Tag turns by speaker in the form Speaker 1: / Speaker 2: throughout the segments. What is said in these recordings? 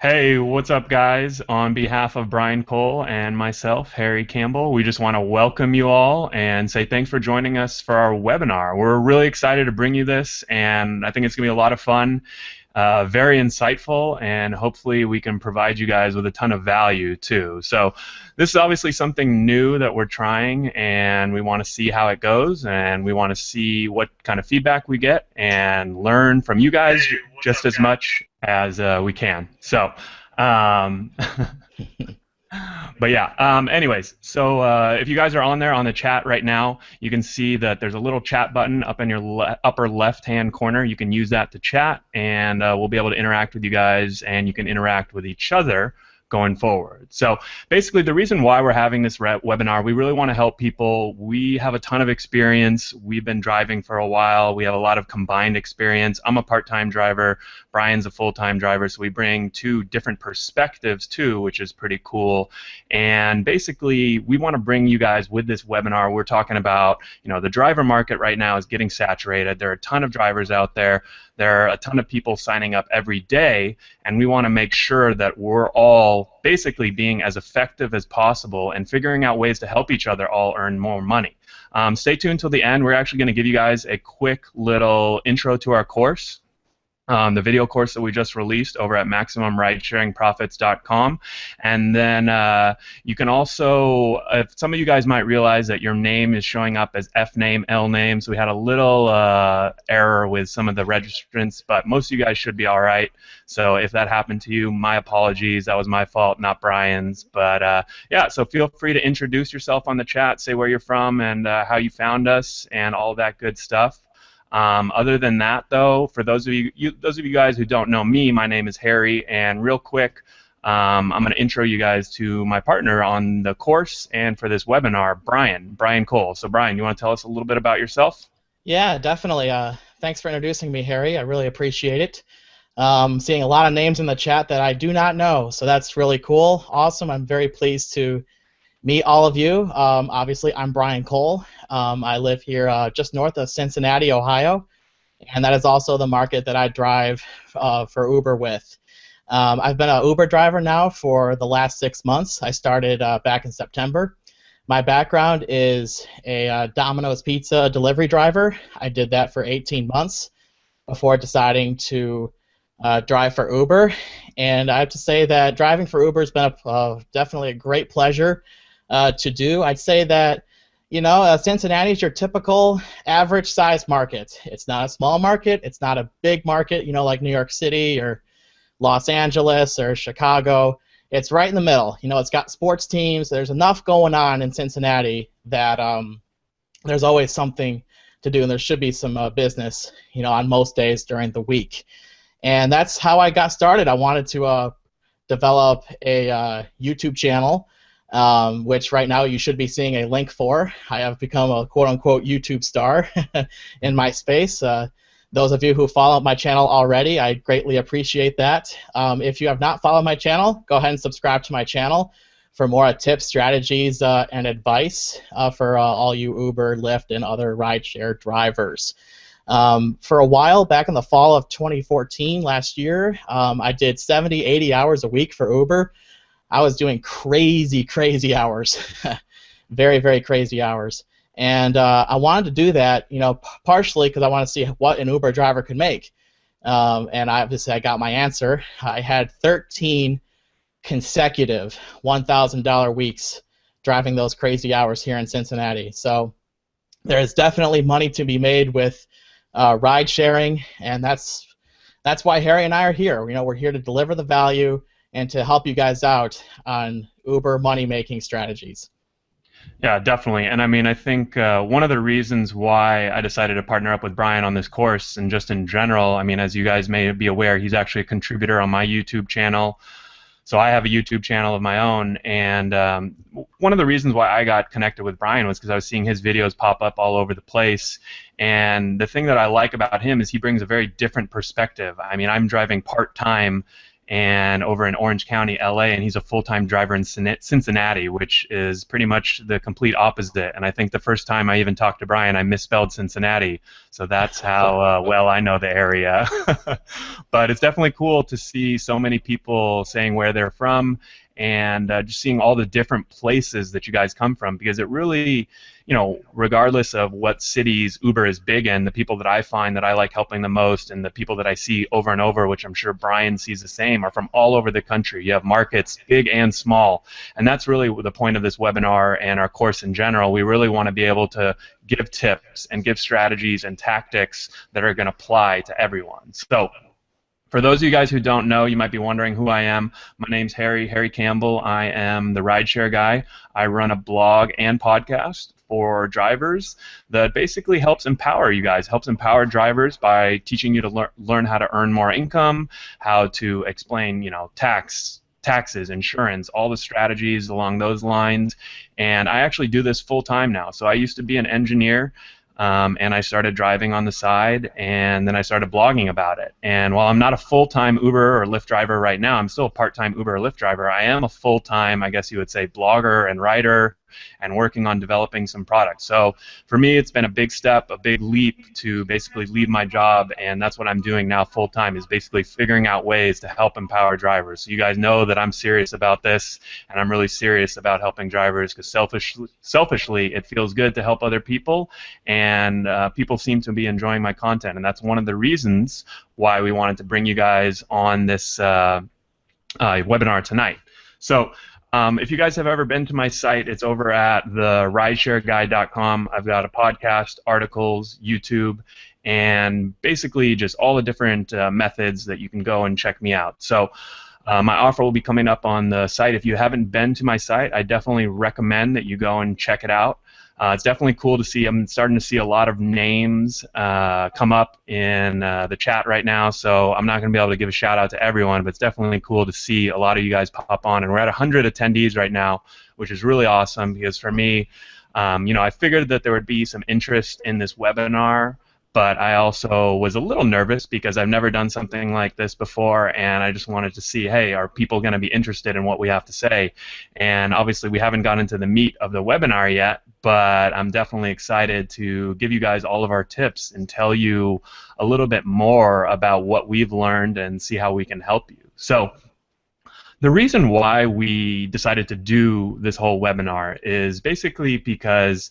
Speaker 1: Hey, what's up, guys? On behalf of Brian Cole and myself, Harry Campbell, we just want to welcome you all and say thanks for joining us for our webinar. We're really excited to bring you this, and I think it's going to be a lot of fun, very insightful, and hopefully we can provide you guys with a ton of value too. So this is obviously something new that we're trying, and we want to see how it goes, and we want to see what kind of feedback we get and learn from you guys just as much as we can. So, um, but yeah. Anyways, so if you guys are on there on the chat right now, you can see that there's a little chat button up in your upper left-hand corner. You can use that to chat, and we'll be able to interact with you guys, and you can interact with each other going forward. So basically, the reason why we're having this webinar, we really want to help people. We have a ton of experience. We've been driving for a while. We have a lot of combined experience. I'm a part-time driver. Brian's a full-time driver, so we bring two different perspectives too, which is pretty cool. And basically, we want to bring you guys with this webinar. We're talking about, the driver market right now is getting saturated. There are a ton of drivers out there. There are a ton of people signing up every day, and we want to make sure that we're all basically being as effective as possible and figuring out ways to help each other all earn more money. Stay tuned till the end. We're actually going to give you guys a quick little intro to our course. The video course that we just released over at MaximumRidesharingProfits.com. And then you can also, if some of you guys might realize that your name is showing up as F name, L name, so we had a little error with some of the registrants, but most of you guys should be all right. So if that happened to you, my apologies. That was my fault, not Brian's. But yeah, so feel free to introduce yourself on the chat, say where you're from and how you found us and all that good stuff. Other than that, though, for those of you guys who don't know me, my name is Harry, and real quick, I'm going to intro you guys to my partner on the course and for this webinar, Brian Cole. So, Brian, you want to tell us a little bit about yourself?
Speaker 2: Yeah, definitely. Thanks for introducing me, Harry. I really appreciate it. Seeing a lot of names in the chat that I do not know, so that's really cool. Awesome. I'm very pleased to meet all of you. Obviously, I'm Brian Cole. I live here just north of Cincinnati, Ohio, and that is also the market that I drive for Uber with. I've been an Uber driver now for the last 6 months. I started back in September. My background is a Domino's Pizza delivery driver. I did that for 18 months before deciding to drive for Uber, and I have to say that driving for Uber has been definitely a great pleasure to do. I'd say that, Cincinnati is your typical average size market. It's not a small market. It's not a big market, like New York City or Los Angeles or Chicago. It's right in the middle. It's got sports teams. There's enough going on in Cincinnati that there's always something to do, and there should be some business, on most days during the week. And that's how I got started. I wanted to develop a YouTube channel, which right now you should be seeing a link for. I have become a quote-unquote YouTube star in my space. Those of you who follow my channel already, I greatly appreciate that. If you have not followed my channel, go ahead and subscribe to my channel for more tips, strategies, and advice for all you Uber, Lyft, and other rideshare drivers. For a while, back in the fall of 2014, last year, I did 70, 80 hours a week for Uber. I was doing crazy, crazy hours, very, very crazy hours. And I wanted to do that, partially because I want to see what an Uber driver could make. And obviously I got my answer. I had 13 consecutive $1,000 weeks driving those crazy hours here in Cincinnati. So there's definitely money to be made with ride sharing, and that's why Harry and I are here. We're here to deliver the value and to help you guys out on Uber money-making strategies.
Speaker 1: Yeah, definitely. And I think one of the reasons why I decided to partner up with Brian on this course, and just in general, as you guys may be aware, he's actually a contributor on my YouTube channel. So I have a YouTube channel of my own, and one of the reasons why I got connected with Brian was because I was seeing his videos pop up all over the place. And the thing that I like about him is he brings a very different perspective. I'm driving part-time, and over in Orange County, LA, and he's a full-time driver in Cincinnati, which is pretty much the complete opposite. And I think the first time I even talked to Brian, I misspelled Cincinnati, so that's how well I know the area. But it's definitely cool to see so many people saying where they're from, and just seeing all the different places that you guys come from, because it really, regardless of what cities Uber is big in, the people that I find that I like helping the most and the people that I see over and over, which I'm sure Brian sees the same, are from all over the country. You have markets big and small, and that's really the point of this webinar and our course in general. We really want to be able to give tips and give strategies and tactics that are going to apply to everyone. So for those of you guys who don't know, you might be wondering who I am. My name's Harry Campbell. I am the Rideshare guy. I run a blog and podcast for drivers that basically helps empower you guys, helps empower drivers by teaching you to learn how to earn more income, how to explain, taxes, insurance, all the strategies along those lines. And I actually do this full time now. So I used to be an engineer. And I started driving on the side, and then I started blogging about it. And while I'm not a full-time Uber or Lyft driver right now, I'm still a part-time Uber or Lyft driver. I am a full-time, I guess you would say, blogger and writer, and working on developing some products. So for me, it's been a big step, a big leap to basically leave my job, and that's what I'm doing now full-time, is basically figuring out ways to help empower drivers. So you guys know that I'm serious about this, and I'm really serious about helping drivers, because selfishly, it feels good to help other people, and people seem to be enjoying my content, and that's one of the reasons why we wanted to bring you guys on this webinar tonight. So if you guys have ever been to my site, it's over at the rideshareguide.com. I've got a podcast, articles, YouTube, and basically just all the different methods that you can go and check me out. So my offer will be coming up on the site. If you haven't been to my site, I definitely recommend that you go and check it out. It's definitely cool to see. I'm starting to see a lot of names come up in the chat right now, so I'm not going to be able to give a shout out to everyone, but it's definitely cool to see a lot of you guys pop on. And we're at 100 attendees right now, which is really awesome, because for me, I figured that there would be some interest in this webinar, but I also was a little nervous because I've never done something like this before, and I just wanted to see, hey, are people going to be interested in what we have to say? And obviously we haven't gotten into the meat of the webinar yet, but I'm definitely excited to give you guys all of our tips and tell you a little bit more about what we've learned and see how we can help you. So the reason why we decided to do this whole webinar is basically because,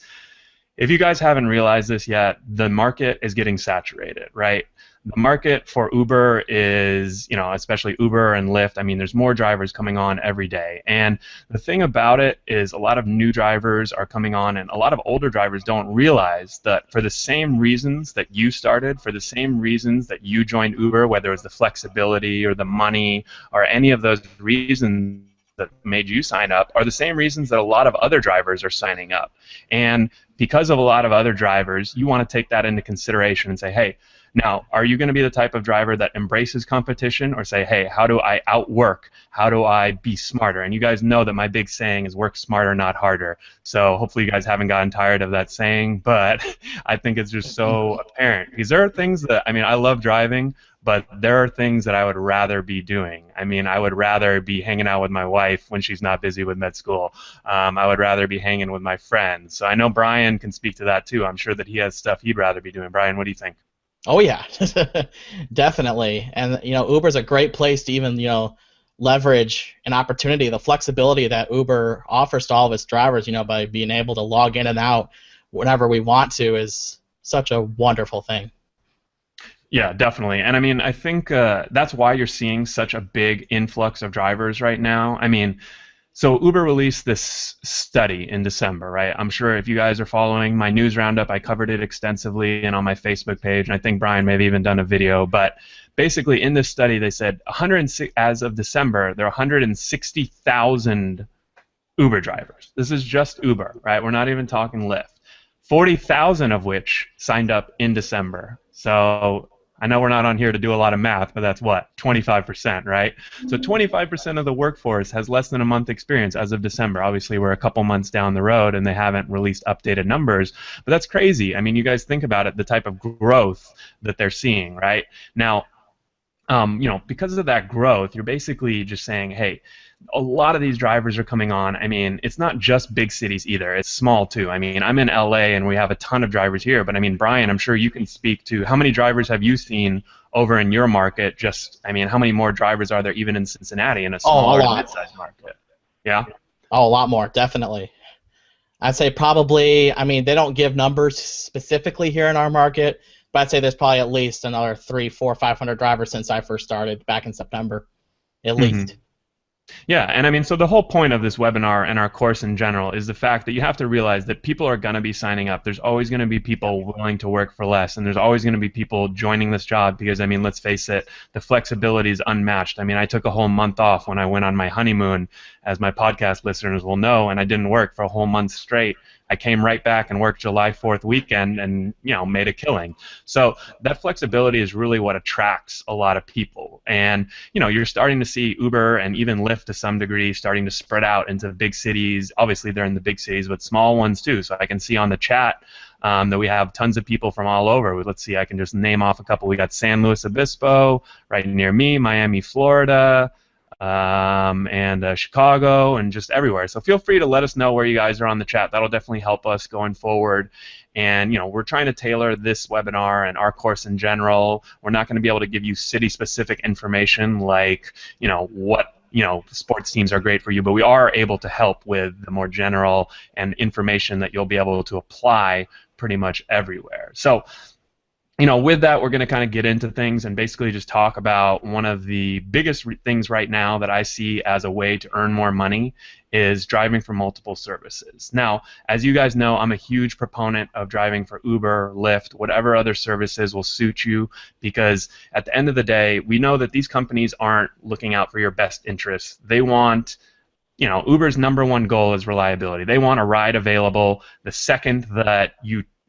Speaker 1: if you guys haven't realized this yet, the market is getting saturated, right? The market for Uber is, especially Uber and Lyft, I mean, there's more drivers coming on every day. And the thing about it is a lot of new drivers are coming on, and a lot of older drivers don't realize that for the same reasons that you started, for the same reasons that you joined Uber, whether it's the flexibility or the money or any of those reasons that made you sign up, are the same reasons that a lot of other drivers are signing up. And because of a lot of other drivers, you want to take that into consideration and say, hey, now, are you going to be the type of driver that embraces competition, or say, hey, how do I outwork? How do I be smarter? And you guys know that my big saying is work smarter, not harder. So hopefully you guys haven't gotten tired of that saying, but I think it's just so apparent. Because there are things that, I love driving, but there are things that I would rather be doing. I would rather be hanging out with my wife when she's not busy with med school. I would rather be hanging with my friends. So I know Brian can speak to that too. I'm sure that he has stuff he'd rather be doing. Brian, what do you think?
Speaker 2: Oh yeah, definitely. And Uber's a great place to even leverage an opportunity, the flexibility that Uber offers to all of its drivers. By being able to log in and out whenever we want to is such a wonderful thing.
Speaker 1: Yeah, definitely. And I think that's why you're seeing such a big influx of drivers right now. So Uber released this study in December, right? I'm sure if you guys are following my news roundup, I covered it extensively and on my Facebook page, and I think Brian may have even done a video. But basically in this study, they said as of December, there are 160,000 Uber drivers. This is just Uber, right? We're not even talking Lyft. 40,000 of which signed up in December. So I know we're not on here to do a lot of math, but that's what? 25%, right? So 25% of the workforce has less than a month experience as of December. Obviously, we're a couple months down the road, and they haven't released updated numbers, but that's crazy. You guys think about it, the type of growth that they're seeing, right? Now, because of that growth, you're basically just saying, hey, a lot of these drivers are coming on. I mean, it's not just big cities either. It's small too. I mean, I'm in LA and we have a ton of drivers here, but I mean, Brian, I'm sure you can speak to how many drivers have you seen over in your market? Just, I mean, how many more drivers are there even in Cincinnati in a
Speaker 2: Oh, a
Speaker 1: smaller to
Speaker 2: lot.
Speaker 1: mid-sized market? Yeah.
Speaker 2: Oh, a lot more, definitely. I'd say probably, I mean, they don't give numbers specifically here in our market, but I'd say there's probably at least another 3, 4, 500 drivers since I first started back in September, at
Speaker 1: hmm
Speaker 2: least.
Speaker 1: Yeah, and I mean, so the whole point of this webinar and our course in general is the fact that you have to realize that people are going to be signing up. There's always going to be people willing to work for less, and there's always going to be people joining this job because, I mean, let's face it, the flexibility is unmatched. I mean, I took a whole month off when I went on my honeymoon, as my podcast listeners will know, and I didn't work for a whole month straight. I came right back and worked July 4th weekend and, made a killing. So that flexibility is really what attracts a lot of people. And, you're starting to see Uber and even Lyft to some degree starting to spread out into big cities. Obviously, they're in the big cities, but small ones too. So I can see on the chat that we have tons of people from all over. Let's see, I can just name off a couple. We got San Luis Obispo, right near me, Miami, Florida, and Chicago, and just everywhere. So feel free to let us know where you guys are on the chat. That'll definitely help us going forward. And we're trying to tailor this webinar and our course in general. We're not going to be able to give you city-specific information like what sports teams are great for you, but we are able to help with the more general and information that you'll be able to apply pretty much everywhere. So with that, we're going to kind of get into things and basically just talk about one of the biggest things right now that I see as a way to earn more money is driving for multiple services. Now, as you guys know, I'm a huge proponent of driving for Uber, Lyft, whatever other services will suit you, because at the end of the day, we know that these companies aren't looking out for your best interests. They want Uber's number one goal is reliability. They want a ride available the second that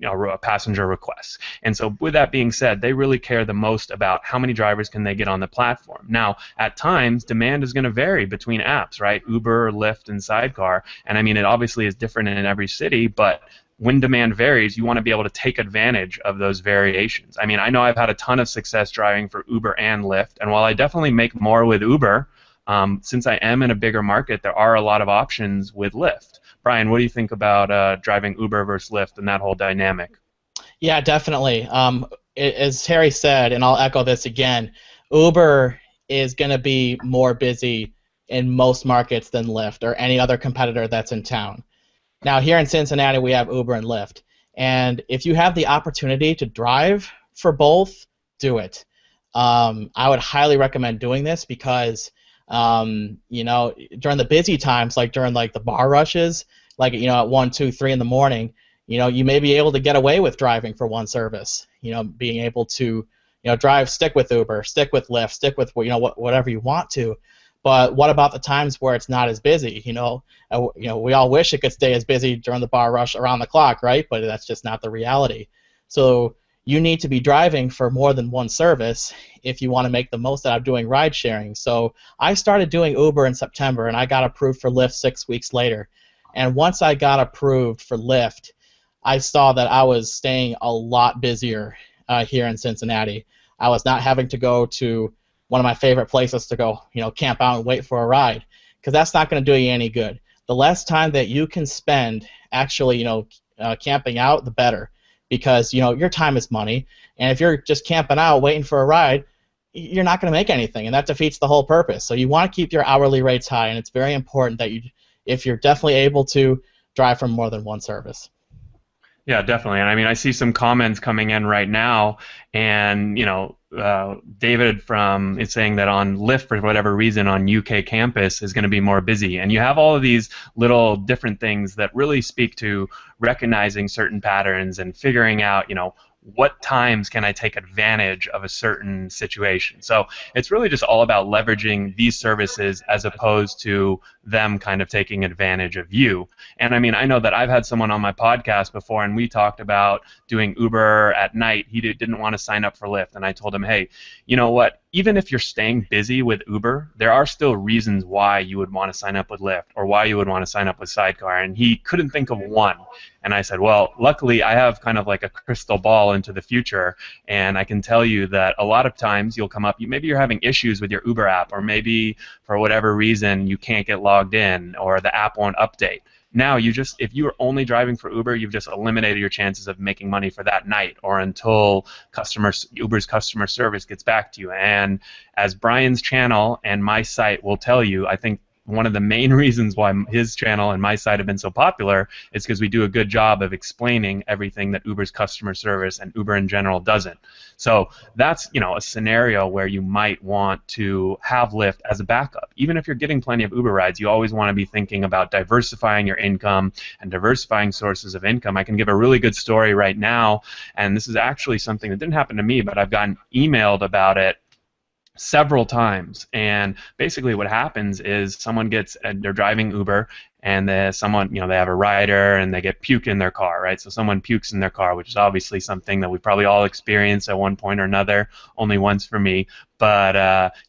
Speaker 1: a passenger requests. And so with that being said, they really care the most about how many drivers can they get on the platform. Now, at times, demand is going to vary between apps, right? Uber, Lyft, and Sidecar. And I mean, it obviously is different in every city, but when demand varies, you want to be able to take advantage of those variations. I mean, I know I've had a ton of success driving for Uber and Lyft, and while I definitely make more with Uber, since I am in a bigger market, there are a lot of options with Lyft. Brian, what do you think about driving Uber versus Lyft and that whole dynamic?
Speaker 2: Yeah, definitely. As Harry said, and I'll echo this again, Uber is going to be more busy in most markets than Lyft or any other competitor that's in town. Now, here in Cincinnati, we have Uber and Lyft. And if you have the opportunity to drive for both, do it. I would highly recommend doing this because during the busy times, like during the bar rushes, at 1, 2, 3 in the morning, you may be able to get away with driving for one service. Being able to stick with Uber, stick with Lyft, stick with whatever you want to. But what about the times where it's not as busy? We all wish it could stay as busy during the bar rush around the clock, right? But that's just not the reality. So you need to be driving for more than one service if you want to make the most out of doing ride sharing. So I started doing Uber in September, and I got approved for Lyft 6 weeks later. And once I got approved for Lyft, I saw that I was staying a lot busier here in Cincinnati. I was not having to go to one of my favorite places to go, camp out and wait for a ride, because that's not going to do you any good. The less time that you can spend actually, camping out, the better, because your time is money, and if you're just camping out waiting for a ride, you're not going to make anything, and that defeats the whole purpose. So you want to keep your hourly rates high, and it's very important that if you're definitely able to, drive from more than one service.
Speaker 1: Yeah, definitely. And I mean, I see some comments coming in right now, and David is saying that on Lyft, for whatever reason, on UK campus is going to be more busy. And you have all of these little different things that really speak to recognizing certain patterns and figuring out, what times can I take advantage of a certain situation. So it's really just all about leveraging these services as opposed to them kind of taking advantage of you. And I mean, I know that I've had someone on my podcast before, and we talked about doing Uber at night. He didn't want to sign up for Lyft, and I told him, hey, you know what? even if you're staying busy with Uber, there are still reasons why you would want to sign up with Lyft or why you would want to sign up with Sidecar. And he couldn't think of one. And I said, well, luckily I have kind of like a crystal ball into the future, and I can tell you that a lot of times you'll come up, maybe you're having issues with your Uber app, or maybe for whatever reason you can't get logged in or the app won't update. Now if you are only driving for Uber, you've just eliminated your chances of making money for that night or until Uber's customer service gets back to you. And as Brian's channel and my site will tell you, I think one of the main reasons why his channel and my site have been so popular is because we do a good job of explaining everything that Uber's customer service and Uber in general doesn't. So that's, a scenario where you might want to have Lyft as a backup. Even if you're getting plenty of Uber rides, you always want to be thinking about diversifying your income and diversifying sources of income. I can give a really good story right now, and this is actually something that didn't happen to me, but I've gotten emailed about it several times. And basically what happens is they're driving Uber, and they have a rider and they get puke in their car, right? So someone pukes in their car, which is obviously something that we probably all experienced at one point or another, only once for me. But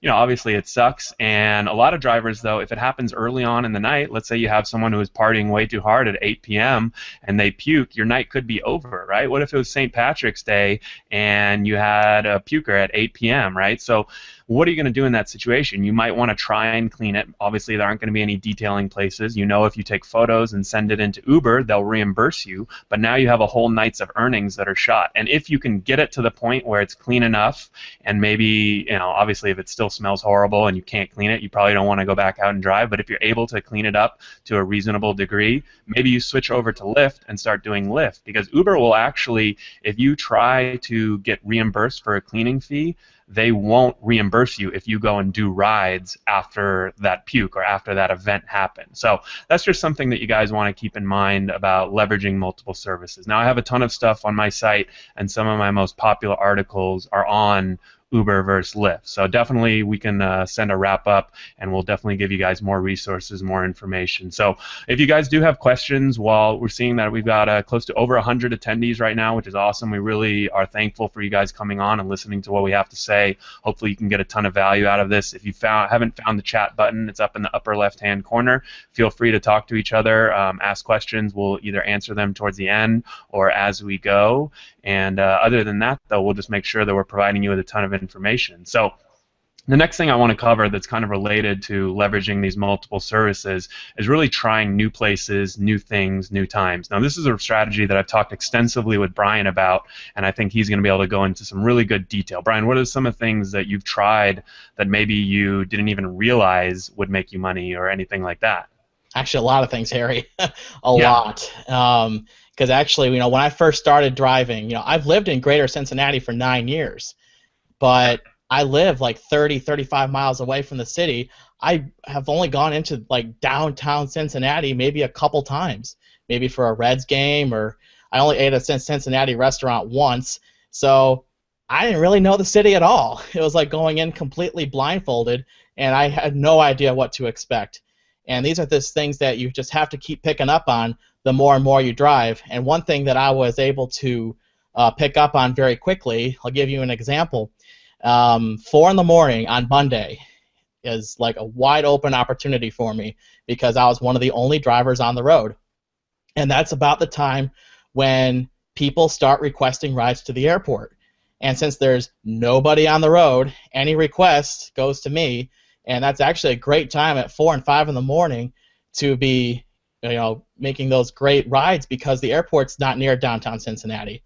Speaker 1: obviously it sucks. And a lot of drivers, though, if it happens early on in the night, let's say you have someone who is partying way too hard at 8 p.m. and they puke, your night could be over, right? What if it was St. Patrick's Day and you had a puker at 8 p.m., right? So what are you going to do in that situation? You might want to try and clean it. Obviously, there aren't going to be any detailing places. If you take photos and send it into Uber, they'll reimburse you. But now you have a whole night's of earnings that are shot. And if you can get it to the point where it's clean enough, and maybe, obviously if it still smells horrible and you can't clean it, you probably don't want to go back out and drive. But if you're able to clean it up to a reasonable degree, maybe you switch over to Lyft and start doing Lyft. Because Uber will actually, if you try to get reimbursed for a cleaning fee, they won't reimburse you if you go and do rides after that puke or after that event happened. So that's just something that you guys want to keep in mind about leveraging multiple services. Now, I have a ton of stuff on my site, and some of my most popular articles are on Uber versus Lyft. So definitely we can send a wrap up, and we'll definitely give you guys more resources, more information. So if you guys do have questions, while we're seeing that we've got close to over 100 attendees right now, which is awesome. We really are thankful for you guys coming on and listening to what we have to say. Hopefully you can get a ton of value out of this. If you haven't found the chat button, it's up in the upper left-hand corner. Feel free to talk to each other, ask questions. We'll either answer them towards the end or as we go. And other than that, though, we'll just make sure that we're providing you with a ton of information. So the next thing I want to cover that's kind of related to leveraging these multiple services is really trying new places, new things, new times. Now, this is a strategy that I've talked extensively with Brian about, and I think he's going to be able to go into some really good detail. Brian, what are some of the things that you've tried that maybe you didn't even realize would make you money or anything like that?
Speaker 2: Actually, a lot of things, Harry. A lot. Because actually, when I first started driving, I've lived in Greater Cincinnati for 9 years, but I live like 30, 35 miles away from the city. I have only gone into like downtown Cincinnati maybe a couple times, maybe for a Reds game, or I only ate at a Cincinnati restaurant once. So I didn't really know the city at all. It was like going in completely blindfolded, and I had no idea what to expect. And these are just things that you just have to keep picking up on the more and more you drive. And one thing that I was able to pick up on very quickly, I'll give you an example. 4 in the morning on Monday is like a wide open opportunity for me because I was one of the only drivers on the road. And that's about the time when people start requesting rides to the airport. And since there's nobody on the road, any request goes to me. And that's actually a great time at 4 and 5 in the morning to be, making those great rides because the airport's not near downtown Cincinnati.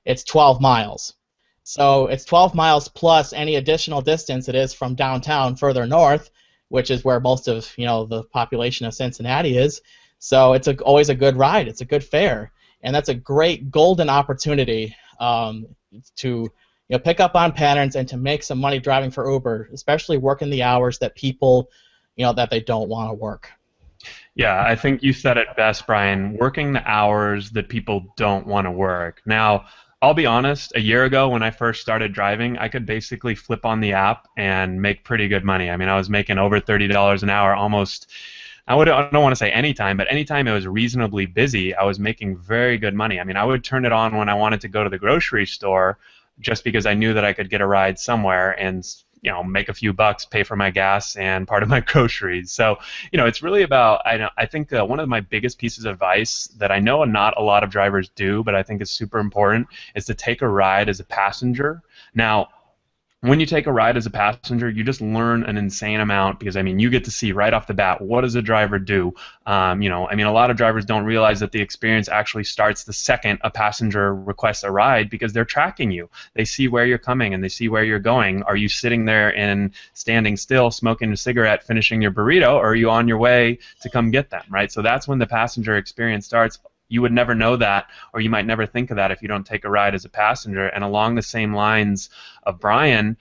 Speaker 2: It's 12 miles. So it's 12 miles plus any additional distance it is from downtown further north, which is where most of the population of Cincinnati is. So it's always a good ride. It's a good fare, and that's a great golden opportunity to pick up on patterns and to make some money driving for Uber, especially working the hours that people that they don't want to work.
Speaker 1: Yeah, I think you said it best, Brian. Working the hours that people don't want to work. Now, I'll be honest, a year ago when I first started driving, I could basically flip on the app and make pretty good money. I mean, I was making over $30 an hour almost. I don't want to say anytime, but anytime it was reasonably busy, I was making very good money. I mean, I would turn it on when I wanted to go to the grocery store just because I knew that I could get a ride somewhere and make a few bucks, pay for my gas and part of my groceries. So, it's really about, I think one of my biggest pieces of advice that I know not a lot of drivers do, but I think is super important, is to take a ride as a passenger. Now, when you take a ride as a passenger, you just learn an insane amount because, you get to see right off the bat, what does a driver do? A lot of drivers don't realize that the experience actually starts the second a passenger requests a ride because they're tracking you. They see where you're coming and they see where you're going. Are you sitting there and standing still, smoking a cigarette, finishing your burrito, or are you on your way to come get them, right? So that's when the passenger experience starts. You would never know that, or you might never think of that if you don't take a ride as a passenger. And along the same lines of Brian,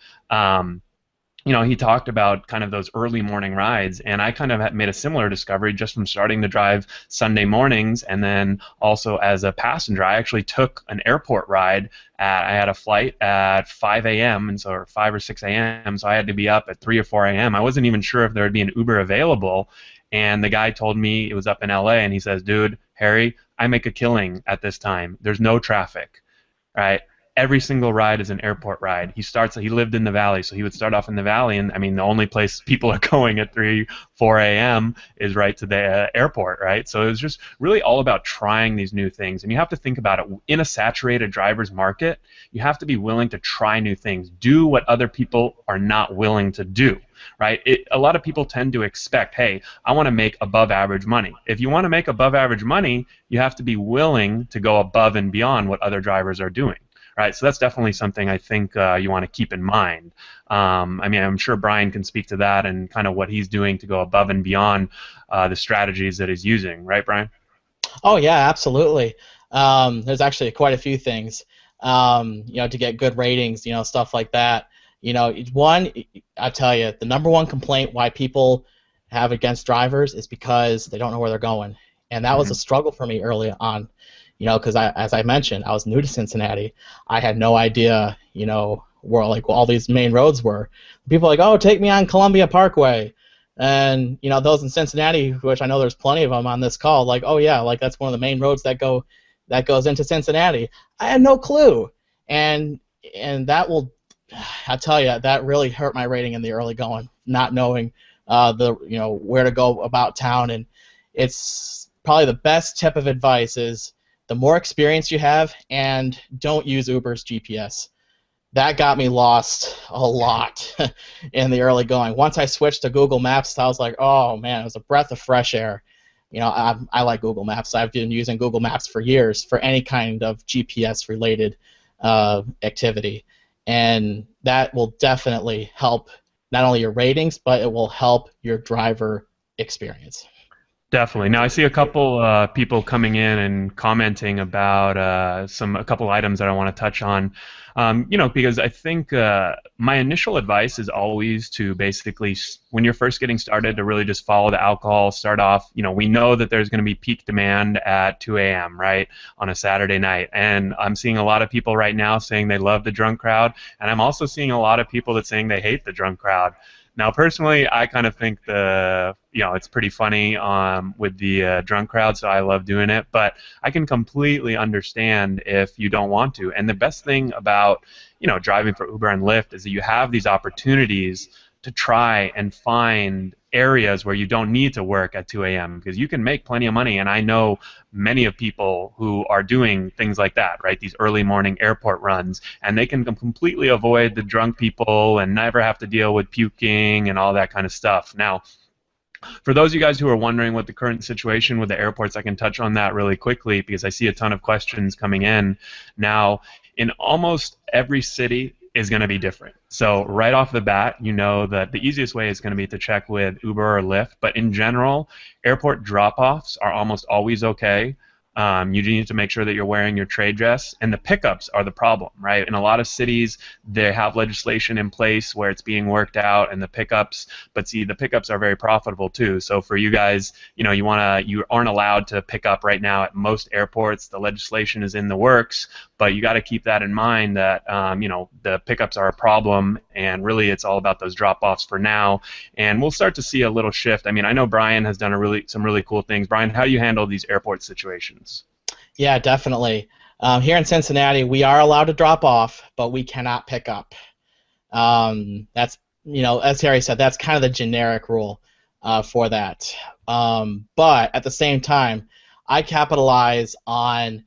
Speaker 1: he talked about kind of those early morning rides, and I kind of had made a similar discovery just from starting to drive Sunday mornings, and then also as a passenger, I actually took an airport ride. I had a flight at 5 a.m. and so or 5 or 6 a.m. So I had to be up at 3 or 4 a.m. I wasn't even sure if there would be an Uber available, and the guy told me it was up in LA, and he says, "Dude, Harry, I make a killing at this time. There's no traffic, right? Every single ride is an airport ride." He lived in the valley, so he would start off in the valley, and the only place people are going at 3, 4 a.m. is right to the airport, right? So it was just really all about trying these new things, and you have to think about it. In a saturated driver's market, you have to be willing to try new things, do what other people are not willing to do, right? A lot of people tend to expect, hey, I want to make above average money. If you want to make above average money, you have to be willing to go above and beyond what other drivers are doing. Right, so that's definitely something I think you want to keep in mind. I'm sure Brian can speak to that and kind of what he's doing to go above and beyond the strategies that he's using. Right, Brian?
Speaker 2: Oh yeah, absolutely. There's actually quite a few things, to get good ratings, stuff like that. One, I tell you, the number one complaint why people have against drivers is because they don't know where they're going, and that was a struggle for me early on. Because as I mentioned, I was new to Cincinnati. I had no idea, where all these main roads were. People are like, "Oh, take me on Columbia Parkway," and those in Cincinnati, which I know there's plenty of them on this call, like, "Oh yeah, like that's one of the main roads that goes into Cincinnati." I had no clue, and that will, I tell you, that really hurt my rating in the early going, not knowing where to go about town. And it's probably the best tip of advice is, the more experience you have, and don't use Uber's GPS. That got me lost a lot in the early going. Once I switched to Google Maps, I was like, oh man, it was a breath of fresh air. I like Google Maps. I've been using Google Maps for years for any kind of GPS-related activity, and that will definitely help not only your ratings, but it will help your driver experience.
Speaker 1: Definitely. Now I see a couple people coming in and commenting about a couple items that I want to touch on. Because I think my initial advice is always to basically, when you're first getting started, to really just follow the alcohol. Start off. We know that there's going to be peak demand at 2 a.m. right on a Saturday night, and I'm seeing a lot of people right now saying they love the drunk crowd, and I'm also seeing a lot of people that saying they hate the drunk crowd. Now, personally, I kind of think it's pretty funny with the drunk crowd, so I love doing it. But I can completely understand if you don't want to. And the best thing about driving for Uber and Lyft is that you have these opportunities to try and find areas where you don't need to work at 2 a.m. because you can make plenty of money, and I know many of people who are doing things like that, right? These early morning airport runs, and they can completely avoid the drunk people and never have to deal with puking and all that kind of stuff. Now, for those of you guys who are wondering what the current situation with the airports, I can touch on that really quickly because I see a ton of questions coming in. Now, in almost every city is going to be different. So right off the bat, you know that the easiest way is going to be to check with Uber or Lyft, but in general, airport drop-offs are almost always okay. You need to make sure that you're wearing your trade dress, and the pickups are the problem, right? In a lot of cities, they have legislation in place where it's being worked out, and the pickups are very profitable too. So for you guys, you aren't allowed to pick up right now at most airports. The legislation is in the works, but you got to keep that in mind that the pickups are a problem, and really it's all about those drop-offs for now. And we'll start to see a little shift. I know Brian has done some really cool things. Brian, how do you handle these airport situations?
Speaker 2: Yeah, definitely. Here in Cincinnati, we are allowed to drop off, but we cannot pick up. That's as Harry said, that's kind of the generic rule for that. But at the same time, I capitalize on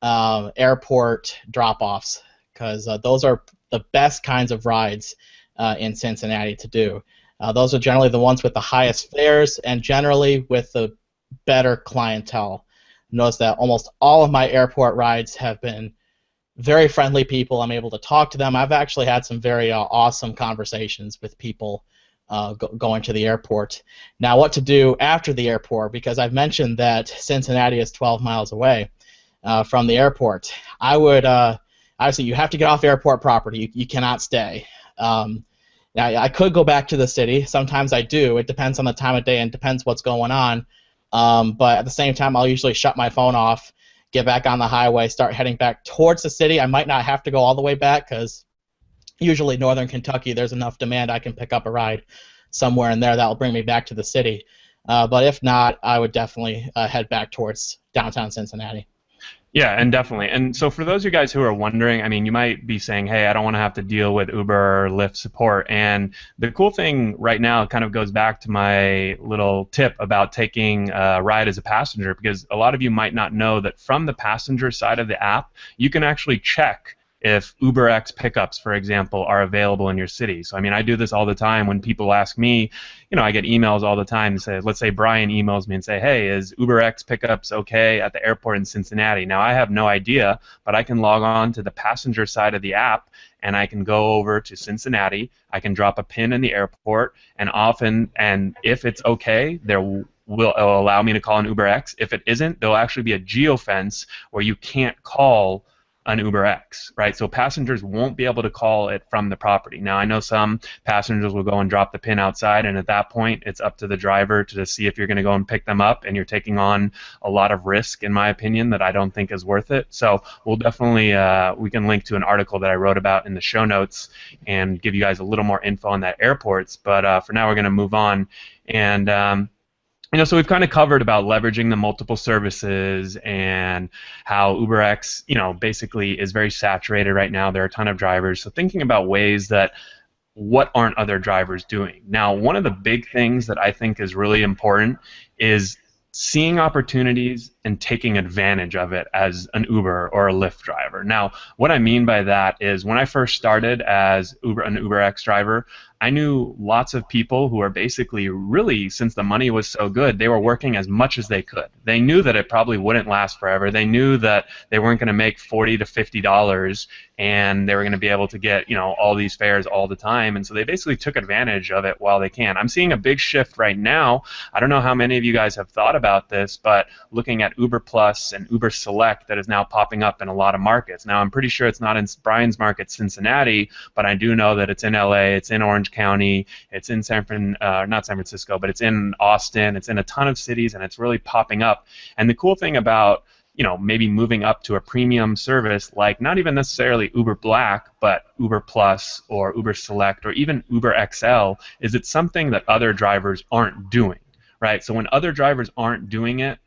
Speaker 2: airport drop-offs because those are the best kinds of rides in Cincinnati to do. Those are generally the ones with the highest fares and generally with the better clientele. Notice that almost all of my airport rides have been very friendly people. I'm able to talk to them. I've actually had some very awesome conversations with people going to the airport. Now, what to do after the airport, because I've mentioned that Cincinnati is 12 miles away from the airport. I would, obviously, you have to get off airport property. You cannot stay. Now, I could go back to the city. Sometimes I do. It depends on the time of day and depends what's going on. But at the same time, I'll usually shut my phone off, get back on the highway, start heading back towards the city. I might not have to go all the way back because usually northern Kentucky, there's enough demand I can pick up a ride somewhere in there that will bring me back to the city. But if not, I would definitely head back towards downtown Cincinnati.
Speaker 1: Yeah, and definitely. And so for those of you guys who are wondering, I mean, you might be saying, hey, I don't want to have to deal with Uber or Lyft support. And the cool thing right now kind of goes back to my little tip about taking a ride as a passenger, because a lot of you might not know that from the passenger side of the app, you can actually check if UberX pickups, for example, are available in your city. So, I mean, I do this all the time when people ask me, I get emails all the time that say, let's say Brian emails me and say, hey, is UberX pickups okay at the airport in Cincinnati? Now, I have no idea, but I can log on to the passenger side of the app and I can go over to Cincinnati, I can drop a pin in the airport, and if it's okay, it'll allow me to call an UberX. If it isn't, there'll actually be a geofence where you can't call an UberX, right? So passengers won't be able to call it from the property. Now, I know some passengers will go and drop the pin outside, and at that point, it's up to the driver to see if you're going to go and pick them up, and you're taking on a lot of risk, in my opinion, that I don't think is worth it. So we'll definitely, we can link to an article that I wrote about in the show notes and give you guys a little more info on that airports. But for now, we're going to move on. And so we've kind of covered about leveraging the multiple services and how UberX, basically is very saturated right now. There are a ton of drivers. So thinking about ways that what aren't other drivers doing. Now, one of the big things that I think is really important is seeing opportunities and taking advantage of it as an Uber or a Lyft driver. Now, what I mean by that is when I first started as an UberX driver, I knew lots of people who are basically really, since the money was so good, they were working as much as they could. They knew that it probably wouldn't last forever. They knew that they weren't going to make $40 to $50 and they were going to be able to get, all these fares all the time. And so they basically took advantage of it while they can. I'm seeing a big shift right now. I don't know how many of you guys have thought about this, but looking at Uber Plus and Uber Select that is now popping up in a lot of markets. Now, I'm pretty sure it's not in Brian's market, Cincinnati, but I do know that it's in LA, it's in Orange County, it's in not San Francisco, but it's in Austin, it's in a ton of cities, and it's really popping up. And the cool thing about maybe moving up to a premium service like not even necessarily Uber Black, but Uber Plus or Uber Select or even Uber XL is it's something that other drivers aren't doing, right? So when other drivers aren't doing it,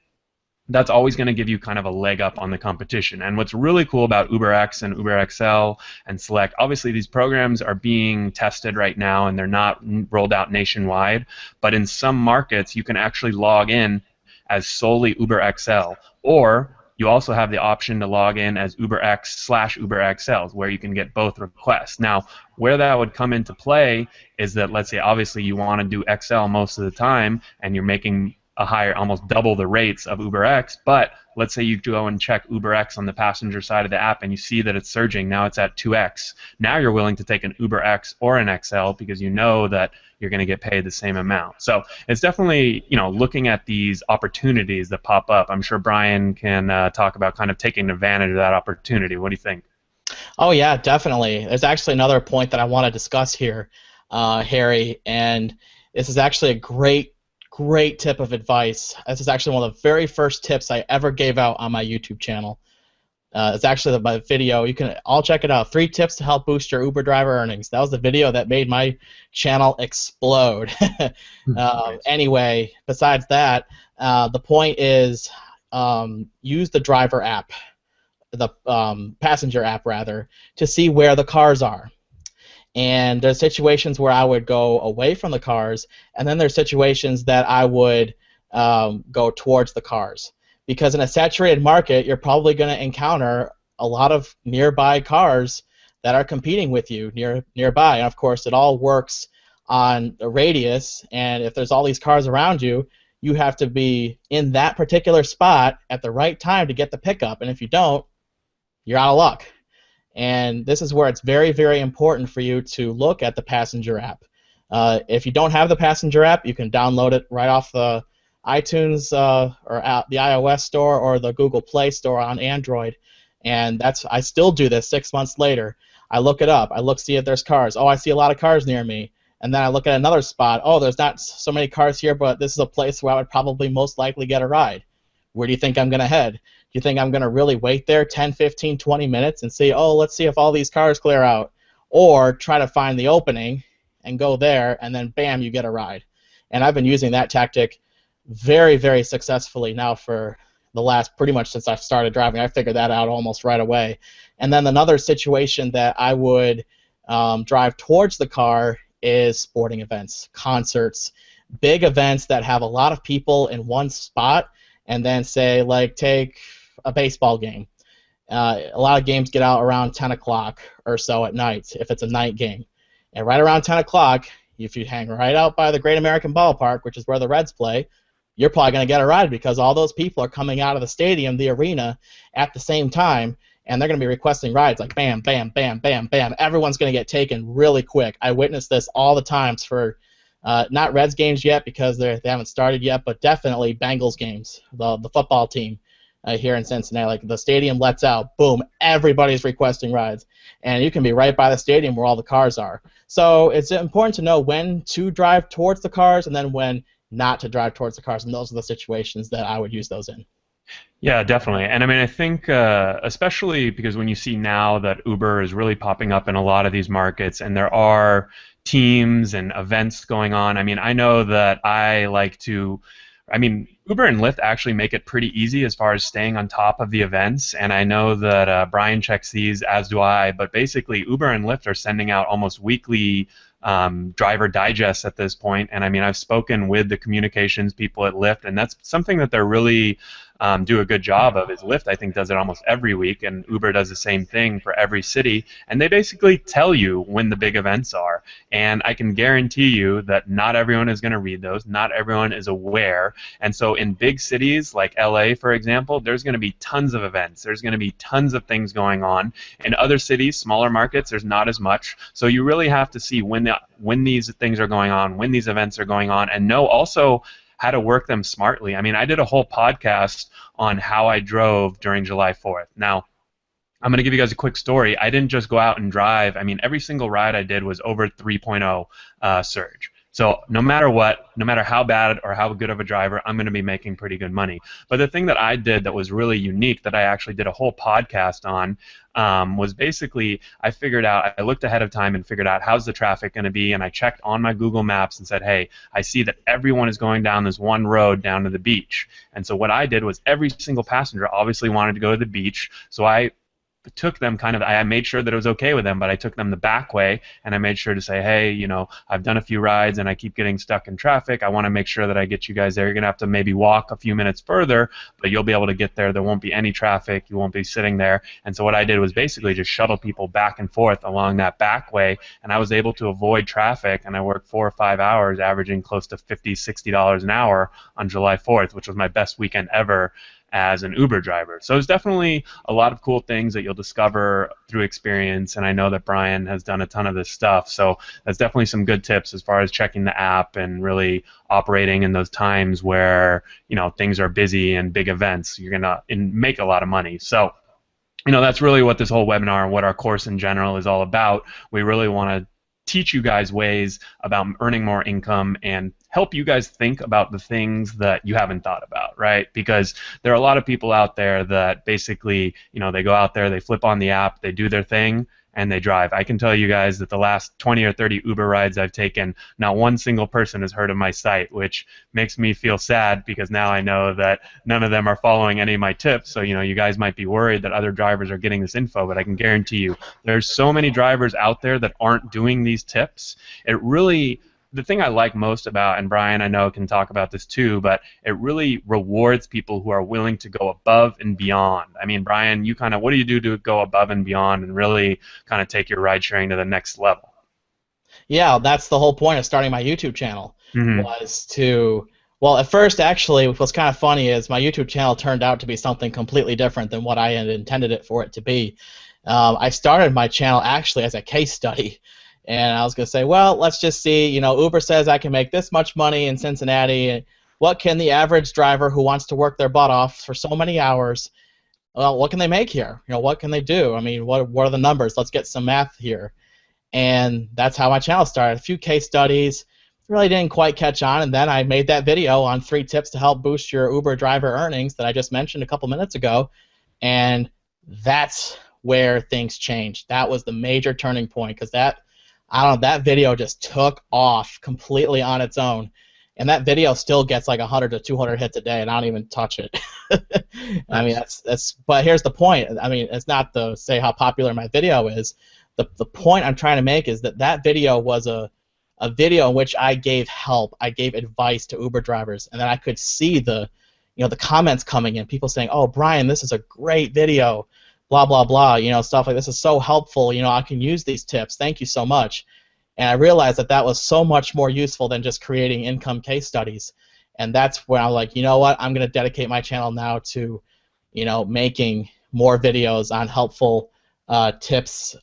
Speaker 1: that's always going to give you kind of a leg up on the competition. And what's really cool about UberX and Uber XL and Select, obviously these programs are being tested right now and they're not rolled out nationwide, but in some markets you can actually log in as solely Uber XL, or you also have the option to log in as UberX/Uber XL, where you can get both requests. Now, where that would come into play is that, let's say, obviously you want to do XL most of the time, and you're making a higher, almost double the rates of UberX, but let's say you go and check UberX on the passenger side of the app and you see that it's surging, now it's at 2x. Now you're willing to take an UberX or an XL because you know that you're going to get paid the same amount. So it's definitely, looking at these opportunities that pop up. I'm sure Brian can talk about kind of taking advantage of that opportunity. What do you think?
Speaker 2: Oh, yeah, definitely. There's actually another point that I want to discuss here, Harry, and this is actually a great tip of advice. This is actually one of the very first tips I ever gave out on my YouTube channel. It's actually my video. You can all check it out. 3 tips to help boost your Uber driver earnings. That was the video that made my channel explode. Anyway, besides that, the point is use the driver app, the passenger app rather, to see where the cars are. And there's situations where I would go away from the cars, and then there's situations that I would go towards the cars. Because in a saturated market, you're probably going to encounter a lot of nearby cars that are competing with you nearby. And of course, it all works on a radius, and if there's all these cars around you, you have to be in that particular spot at the right time to get the pickup. And if you don't, you're out of luck. And this is where it's very, very important for you to look at the passenger app. If you don't have the passenger app, you can download it right off the iTunes or the iOS store or the Google Play store on Android. And I still do this 6 months later. I look it up. See if there's cars. Oh, I see a lot of cars near me. And then I look at another spot. Oh, there's not so many cars here, but this is a place where I would probably most likely get a ride. Where do you think I'm going to head? Do you think I'm going to really wait there 10, 15, 20 minutes and see, oh, let's see if all these cars clear out? Or try to find the opening and go there, and then bam, you get a ride. And I've been using that tactic very, very successfully now for the last pretty much since I started driving. I figured that out almost right away. And then another situation that I would drive towards the car is sporting events, concerts, big events that have a lot of people in one spot. And then say, like, take a baseball game. A lot of games get out around 10 o'clock or so at night if it's a night game. And right around 10 o'clock, if you hang right out by the Great American Ballpark, which is where the Reds play, you're probably going to get a ride because all those people are coming out of the stadium, the arena, at the same time, and they're going to be requesting rides like bam, bam, bam, bam, bam. Everyone's going to get taken really quick. I witnessed this all the times for not Reds games yet because they haven't started yet, but definitely Bengals games, the football team here in Cincinnati. Like the stadium lets out, boom, everybody's requesting rides. And you can be right by the stadium where all the cars are. So it's important to know when to drive towards the cars and then when not to drive towards the cars. And those are the situations that I would use those in.
Speaker 1: Yeah, definitely. And I mean, I think especially because when you see now that Uber is really popping up in a lot of these markets and there are teams and events going on. I mean, I know that Uber and Lyft actually make it pretty easy as far as staying on top of the events, and I know that Brian checks these, as do I, but basically Uber and Lyft are sending out almost weekly driver digests at this point, and I mean, I've spoken with the communications people at Lyft, and that's something that they're really do a good job of. Is Lyft, I think, does it almost every week, and Uber does the same thing for every city, and they basically tell you when the big events are, and I can guarantee you that not everyone is going to read those, not everyone is aware, and so in big cities like LA, for example, there's going to be tons of events, there's going to be tons of things going on. In other cities, smaller markets, there's not as much, so you really have to see when these things are going on, when these events are going on, and know also how to work them smartly. I mean, I did a whole podcast on how I drove during July 4th. Now, I'm going to give you guys a quick story. I didn't just go out and drive. I mean, every single ride I did was over 3.0 surge. So no matter what, no matter how bad or how good of a driver, I'm going to be making pretty good money. But the thing that I did that was really unique that I actually did a whole podcast on was basically I looked ahead of time and figured out how's the traffic going to be, and I checked on my Google Maps and said, hey, I see that everyone is going down this one road down to the beach. And so what I did was every single passenger obviously wanted to go to the beach, so I took them I made sure that it was okay with them, but I took them the back way, and I made sure to say, hey, I've done a few rides and I keep getting stuck in traffic. I want to make sure that I get you guys there. You're going to have to maybe walk a few minutes further, but you'll be able to get there. There won't be any traffic. You won't be sitting there. And so what I did was basically just shuttle people back and forth along that back way, and I was able to avoid traffic, and I worked 4 or 5 hours, averaging close to $50, $60 an hour on July 4th, which was my best weekend ever as an Uber driver. So there's definitely a lot of cool things that you'll discover through experience, and I know that Brian has done a ton of this stuff, so that's definitely some good tips as far as checking the app and really operating in those times where things are busy and big events. You're going to make a lot of money. So that's really what this whole webinar and what our course in general is all about. We really want to teach you guys ways about earning more income and help you guys think about the things that you haven't thought about, right? Because there are a lot of people out there that basically, they go out there, they flip on the app, they do their thing, and they drive. I can tell you guys that the last 20 or 30 Uber rides I've taken, not one single person has heard of my site, which makes me feel sad because now I know that none of them are following any of my tips. So, you guys might be worried that other drivers are getting this info, but I can guarantee you there's so many drivers out there that aren't doing these tips. It really, the thing I like most about, and Brian I know can talk about this too, but it really rewards people who are willing to go above and beyond. I mean, Brian, what do you do to go above and beyond and really kind of take your ride sharing to the next level?
Speaker 2: Yeah, that's the whole point of starting my YouTube channel,
Speaker 1: Mm-hmm.
Speaker 2: was to, well, at first, actually, what's kind of funny is my YouTube channel turned out to be something completely different than what I had intended it for it to be. I started my channel actually as a case study, and I was going to say, well, let's just see, Uber says I can make this much money in Cincinnati, and what can the average driver who wants to work their butt off for so many hours, well, what can they make here? What can they do? I mean, what are the numbers? Let's get some math here. And that's how my channel started. A few case studies, really didn't quite catch on, and then I made that video on 3 tips to help boost your Uber driver earnings that I just mentioned a couple minutes ago, and that's where things changed. That was the major turning point, because that video just took off completely on its own, and that video still gets like 100 to 200 hits a day, and I don't even touch it. I mean, that's. But here's the point. I mean, it's not to say how popular my video is. The point I'm trying to make is that video was a video in which I gave help, I gave advice to Uber drivers, and then I could see the comments coming in, people saying, "Oh, Brian, this is a great video, blah blah blah," stuff like this is so helpful. I can use these tips. Thank you so much. And I realized that was so much more useful than just creating income case studies, and that's where I'm like, you know what, I'm going to dedicate my channel now to, making more videos on helpful tips,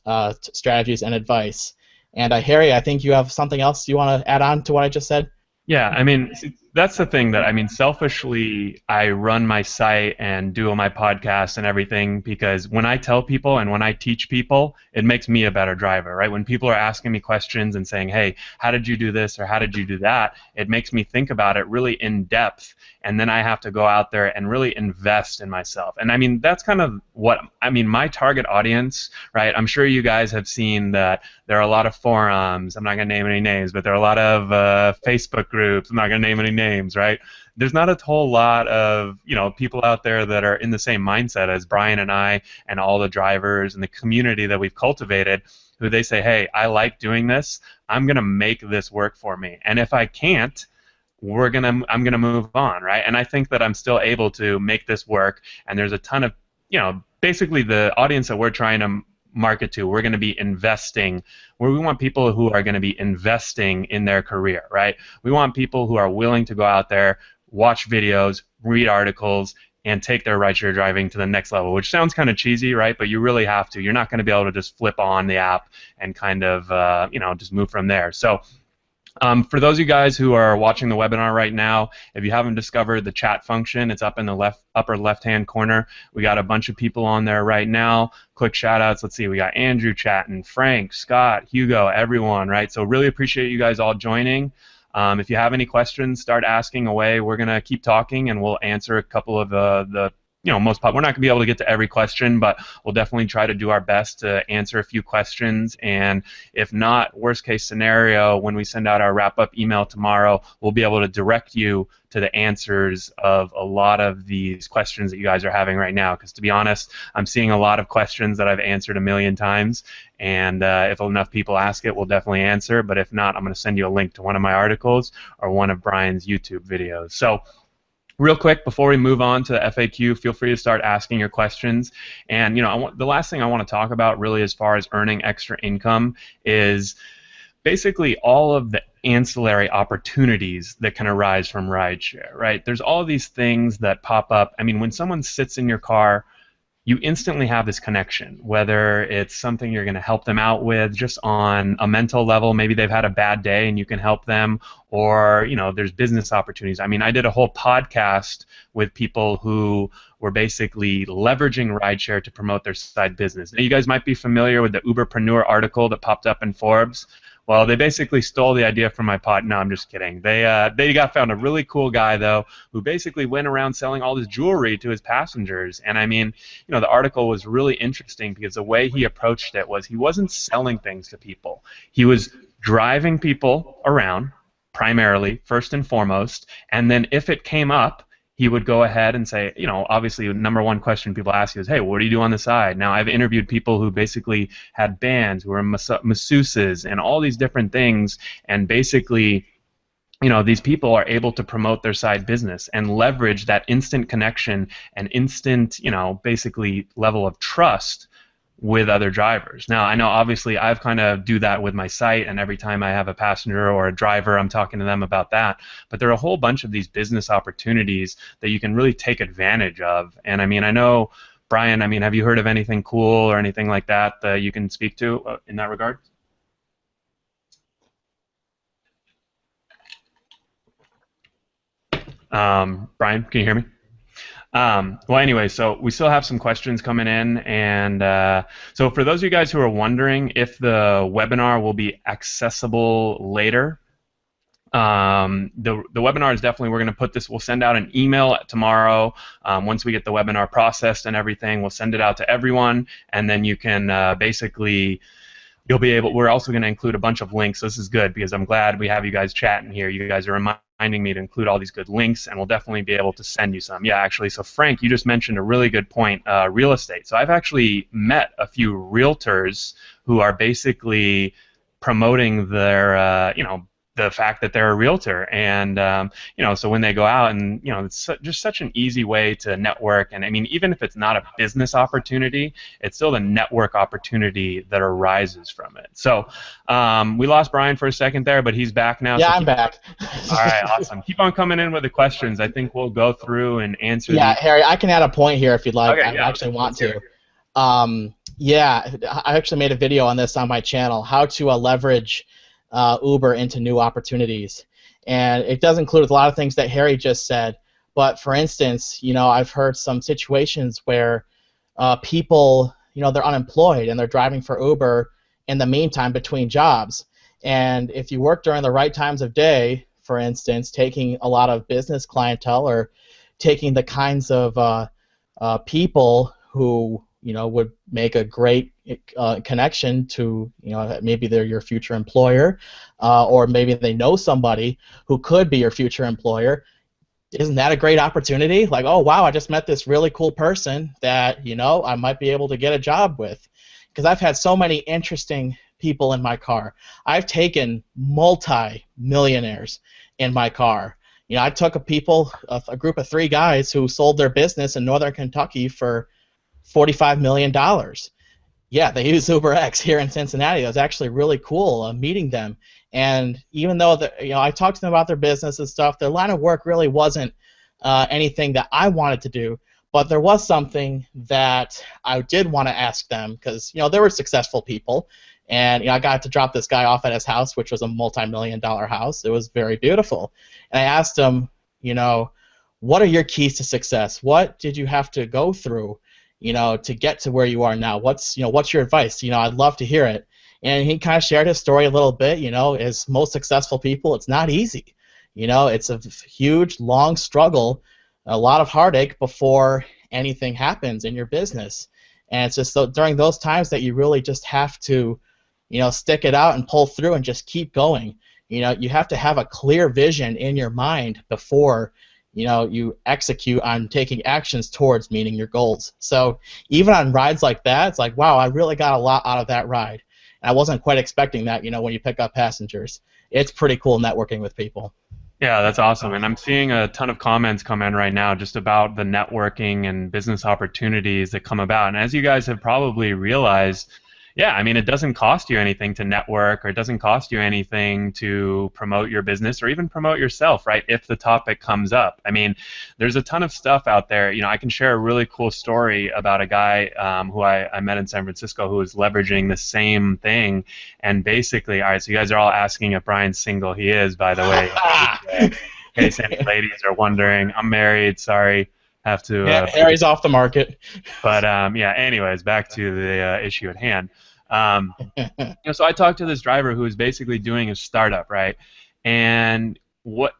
Speaker 2: strategies, and advice. And Harry, I think you have something else you want to add on to what I just said?
Speaker 1: Yeah, I mean, that's the thing that, I mean, selfishly, I run my site and do my podcast and everything because when I tell people and when I teach people, it makes me a better driver, right? When people are asking me questions and saying, hey, how did you do this or how did you do that? It makes me think about it really in depth, and then I have to go out there and really invest in myself. And I mean, that's kind of my target audience, right? I'm sure you guys have seen that there are a lot of forums. I'm not going to name any names, but there are a lot of Facebook groups. I'm not going to name any names, right? There's not a whole lot of people out there that are in the same mindset as Brian and I and all the drivers and the community that we've cultivated, who they say, hey, I like doing this. I'm going to make this work for me. And if I can't, I'm gonna move on, right? And I think that I'm still able to make this work. And there's a ton of, basically the audience that we're trying to market to, we're going to be investing, where we want people who are going to be investing in their career, right? We want people who are willing to go out there, watch videos, read articles, and take their rideshare driving to the next level, which sounds kind of cheesy, right? But you really have to. You're not going to be able to just flip on the app and kind of, just move from there. So for those of you guys who are watching the webinar right now, if you haven't discovered the chat function, it's up in the upper left-hand corner. We got a bunch of people on there right now. Quick shout-outs. Let's see. We got Andrew chatting, Frank, Scott, Hugo, everyone, right? So really appreciate you guys all joining. If you have any questions, start asking away. We're going to keep talking, and we'll answer a couple of the we're not going to be able to get to every question, but we'll definitely try to do our best to answer a few questions. And if not, worst case scenario, when we send out our wrap-up email tomorrow, we'll be able to direct you to the answers of a lot of these questions that you guys are having right now. Because to be honest, I'm seeing a lot of questions that I've answered a million times. And if enough people ask it, we'll definitely answer. But if not, I'm going to send you a link to one of my articles or one of Brian's YouTube videos. So real quick, before we move on to the FAQ, feel free to start asking your questions. And the last thing I want to talk about really as far as earning extra income is basically all of the ancillary opportunities that can arise from rideshare, right? There's all these things that pop up. I mean, when someone sits in your car, you instantly have this connection, whether it's something you're going to help them out with just on a mental level. Maybe they've had a bad day and you can help them, or there's business opportunities. I mean, I did a whole podcast with people who were basically leveraging rideshare to promote their side business. Now, you guys might be familiar with the Uberpreneur article that popped up in Forbes. Well, they basically stole the idea from my pod. No, I'm just kidding. They got found a really cool guy though, who basically went around selling all this jewelry to his passengers. And I mean, the article was really interesting because the way he approached it was he wasn't selling things to people. He was driving people around primarily, first and foremost, and then if it came up, he would go ahead and say, obviously the number one question people ask you is, hey, what do you do on the side? Now, I've interviewed people who basically had bands, who were masseuses, and all these different things, and basically, these people are able to promote their side business and leverage that instant connection and instant, basically level of trust with other drivers. Now, I know obviously I've kind of do that with my site, and every time I have a passenger or a driver, I'm talking to them about that. But there are a whole bunch of these business opportunities that you can really take advantage of. And I mean, I know, Brian, have you heard of anything cool or anything like that that you can speak to in that regard? Brian, can you hear me? Well, anyway, so we still have some questions coming in, and so for those of you guys who are wondering if the webinar will be accessible later, the webinar is definitely, we're going to put this, we'll send out an email tomorrow. Once we get the webinar processed and everything, we'll send it out to everyone, and then you can basically, we're also going to include a bunch of links. So this is good because I'm glad we have you guys chatting here. You guys are reminding me to include all these good links, and we'll definitely be able to send you some. Yeah, actually, so Frank, you just mentioned a really good point, real estate. So I've actually met a few realtors who are basically promoting their, the fact that they're a realtor, and so when they go out, and it's just such an easy way to network. And I mean, even if it's not a business opportunity, it's still the network opportunity that arises from it. So we lost Brian for a second there, but he's back now.
Speaker 2: Yeah,
Speaker 1: so
Speaker 2: I'm back.
Speaker 1: All right, awesome. Keep on coming in with the questions. I think we'll go through and answer.
Speaker 2: Yeah, Harry, I can add a point here if you'd like.
Speaker 1: Okay,
Speaker 2: I
Speaker 1: yeah,
Speaker 2: actually want to. Yeah, I actually made a video on this on my channel, how to leverage Uber into new opportunities. And it does include a lot of things that Harry just said. But for instance, I've heard some situations where people, they're unemployed and they're driving for Uber in the meantime between jobs. And if you work during the right times of day, for instance, taking a lot of business clientele or taking the kinds of people who would make a great connection to, maybe they're your future employer, or maybe they know somebody who could be your future employer. Isn't that a great opportunity? Like, oh wow, I just met this really cool person that I might be able to get a job with. Because I've had so many interesting people in my car. I've taken multi-millionaires in my car. I took a group of 3 guys who sold their business in northern Kentucky for $45 million. Yeah, they use UberX here in Cincinnati. It was actually really cool meeting them. And even though I talked to them about their business and stuff, their line of work really wasn't anything that I wanted to do. But there was something that I did want to ask them because they were successful people, and I got to drop this guy off at his house, which was a multi-million-dollar house. It was very beautiful, and I asked him, what are your keys to success? What did you have to go through, to get to where you are now? What's your advice? I'd love to hear it. And he kind of shared his story a little bit. As most successful people, it's not easy. It's a huge, long struggle, a lot of heartache before anything happens in your business. And it's just during those times that you really just have to, stick it out and pull through and just keep going. You have to have a clear vision in your mind before, you execute on taking actions towards meeting your goals. So even on rides like that, it's like, wow, I really got a lot out of that ride. And I wasn't quite expecting that, when you pick up passengers. It's pretty cool networking with people.
Speaker 1: Yeah, that's awesome. And I'm seeing a ton of comments come in right now just about the networking and business opportunities that come about. And as you guys have probably realized, yeah, I mean, it doesn't cost you anything to network, or it doesn't cost you anything to promote your business or even promote yourself, right, if the topic comes up. I mean, there's a ton of stuff out there. I can share a really cool story about a guy who I met in San Francisco who was leveraging the same thing. And basically, all right, so you guys are all asking if Brian's single. He is, by the way. In case any ladies are wondering, I'm married, sorry. Have to.
Speaker 2: Yeah, Harry's off the market.
Speaker 1: But yeah. Anyways, back to the issue at hand. So I talked to this driver who is basically doing a startup, right? And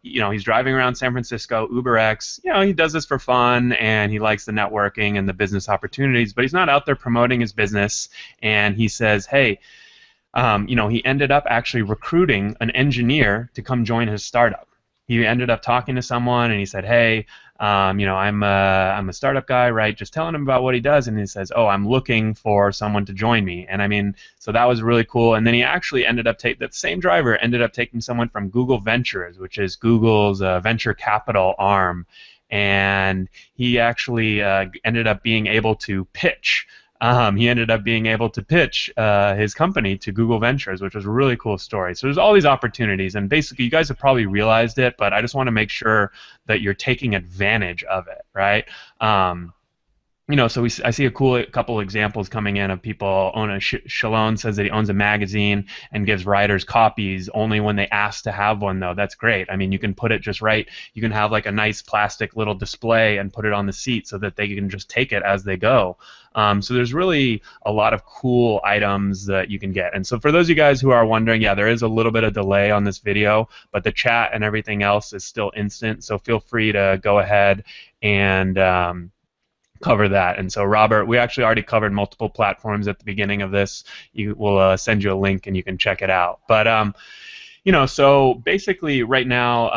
Speaker 1: he's driving around San Francisco, UberX. He does this for fun and he likes the networking and the business opportunities, but he's not out there promoting his business. And he says, hey, he ended up actually recruiting an engineer to come join his startup. He ended up talking to someone, and he said, "Hey, I'm a startup guy, right? Just telling him about what he does." And he says, "Oh, I'm looking for someone to join me." And I mean, so that was really cool. And then he actually ended up that same driver ended up taking someone from Google Ventures, which is Google's venture capital arm, and he actually ended up being able to pitch. He ended up being able to pitch his company to Google Ventures, which was a really cool story. So there's all these opportunities, and basically you guys have probably realized it, but I just want to make sure that you're taking advantage of it, right? So I see a couple examples coming in of people own Shalon says that he owns a magazine and gives writers copies only when they ask to have one, though. That's great. I mean, you can put it just right. You can have like a nice plastic little display and put it on the seat so that they can just take it as they go. So there's really a lot of cool items that you can get. And so for those of you guys who are wondering, yeah, there is a little bit of delay on this video, but the chat and everything else is still instant. So feel free to go ahead and cover that. And so, Robert, we actually already covered multiple platforms at the beginning of this. We'll send you a link and you can check it out. But so basically right now,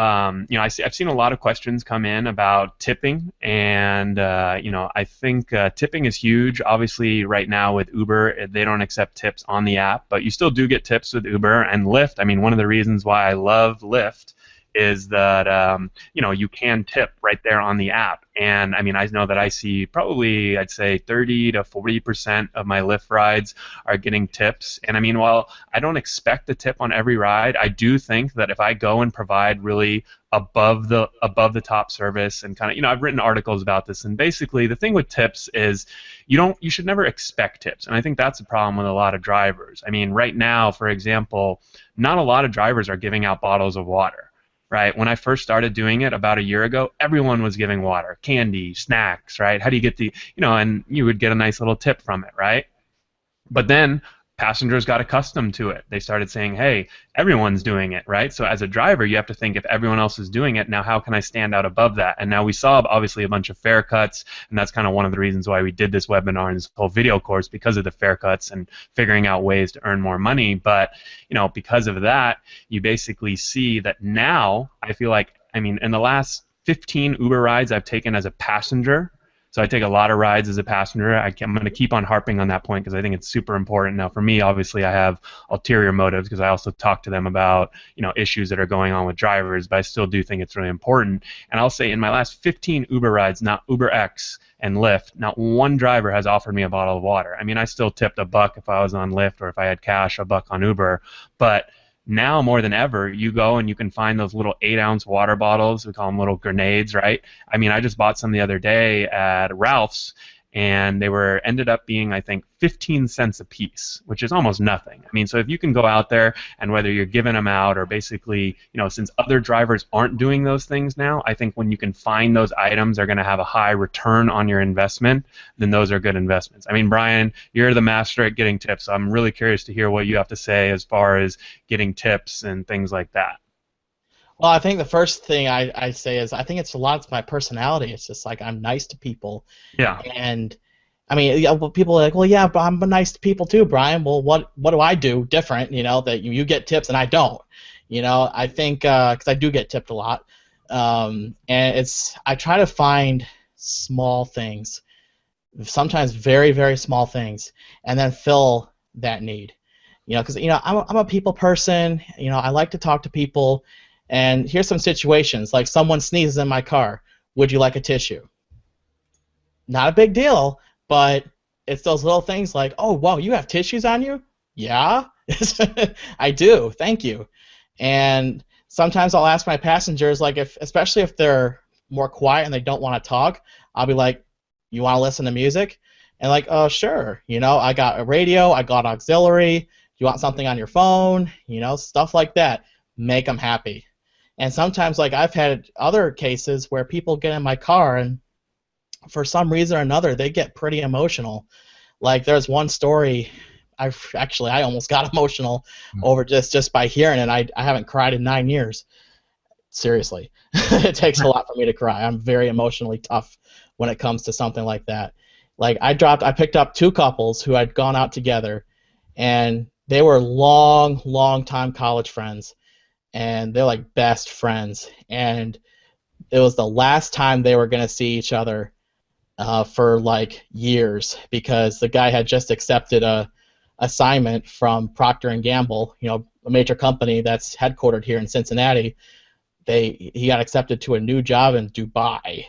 Speaker 1: I've seen a lot of questions come in about tipping, and I think tipping is huge. Obviously, right now with Uber, they don't accept tips on the app, but you still do get tips with Uber and Lyft. I mean, one of the reasons why I love Lyft is that you can tip right there on the app. And I mean, I know that I see probably, I'd say 30 to 40% of my Lyft rides are getting tips. And I mean, while I don't expect a tip on every ride, I do think that if I go and provide really above the top service and kind of, I've written articles about this, and basically the thing with tips is you should never expect tips. And I think that's the problem with a lot of drivers. I mean, right now, for example, not a lot of drivers are giving out bottles of water. Right? When I first started doing it about a year ago, everyone was giving water, candy, snacks, right? How do you get and you would get a nice little tip from it, right? But then passengers got accustomed to it. They started saying, hey, everyone's doing it, right? So as a driver, you have to think, if everyone else is doing it, now how can I stand out above that? And now we saw, obviously, a bunch of fare cuts, and that's kind of one of the reasons why we did this webinar and this whole video course, because of the fare cuts and figuring out ways to earn more money. But, because of that, you basically see that now, I feel like, in the last 15 Uber rides I've taken as a passenger, so I take a lot of rides as a passenger. I'm going to keep on harping on that point because I think it's super important. Now, for me, obviously, I have ulterior motives because I also talk to them about issues that are going on with drivers, but I still do think it's really important. And I'll say in my last 15 Uber rides, not UberX and Lyft, not one driver has offered me a bottle of water. I mean, I still tipped $1 if I was on Lyft, or if I had cash, $1 on Uber, but now more than ever, you go and you can find those little 8-ounce water bottles. We call them little grenades, right? I mean, I just bought some the other day at Ralph's, and they ended up being, I think, 15 cents a piece, which is almost nothing. I mean, so if you can go out there, and whether you're giving them out or basically, since other drivers aren't doing those things now, I think when you can find those items are going to have a high return on your investment, then those are good investments. I mean, Brian, you're the master at getting tips, so I'm really curious to hear what you have to say as far as getting tips and things like that.
Speaker 2: Well, I think the first thing I say is I think it's a lot of my personality. It's just like I'm nice to people.
Speaker 1: Yeah.
Speaker 2: And I mean, people are like, well, yeah, but I'm nice to people too, Brian. Well, what do I do different? That you get tips and I don't. I think because I do get tipped a lot, and I try to find small things, sometimes very, very small things, and then fill that need. Because I'm a people person. I like to talk to people. And here's some situations, like someone sneezes in my car. Would you like a tissue? Not a big deal, but it's those little things like, oh, wow, you have tissues on you? Yeah, I do. Thank you. And sometimes I'll ask my passengers, like, especially if they're more quiet and they don't want to talk, I'll be like, you want to listen to music? And like, oh, sure. I got a radio. I got auxiliary. You want something on your phone? Stuff like that. Make them happy. And sometimes, like, I've had other cases where people get in my car and for some reason or another they get pretty emotional. Like, there's one story I almost got emotional over just by hearing it. I haven't cried in 9 years. Seriously, it takes a lot for me to cry. I'm very emotionally tough when it comes to something like that. Like I picked up two couples who had gone out together, and they were long time college friends, and they're like best friends. And it was the last time they were gonna see each other for like years because the guy had just accepted a assignment from Procter and Gamble, a major company that's headquartered here in Cincinnati. He got accepted to a new job in Dubai,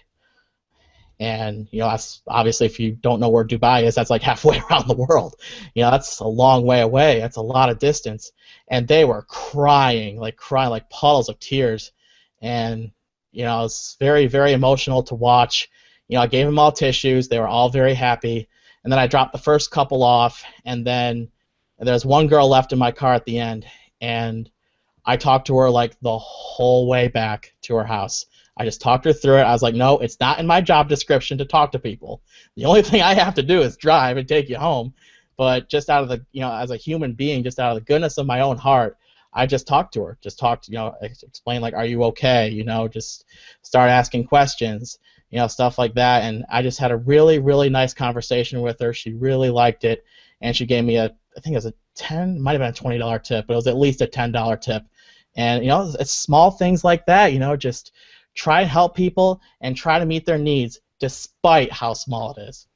Speaker 2: and that's obviously, if you don't know where Dubai is, that's like halfway around the world. That's a long way away. That's a lot of distance, and they were crying like puddles of tears, and it's very very emotional to watch. I gave them all tissues. They were all very happy, and then I dropped the first couple off, and then there's one girl left in my car at the end, and I talked to her like the whole way back to her house. I just talked her through it. I was like, no, it's not in my job description to talk to people. The only thing I have to do is drive and take you home. But just out of the, as a human being, just out of the goodness of my own heart, I just talked to her. Just talked, explain like, are you okay? Just start asking questions, stuff like that. And I just had a really, really nice conversation with her. She really liked it. And she gave me I think it was a might have been a $20 tip, but it was at least a $10 tip. And it's small things like that. Just try and help people and try to meet their needs, despite how small it is.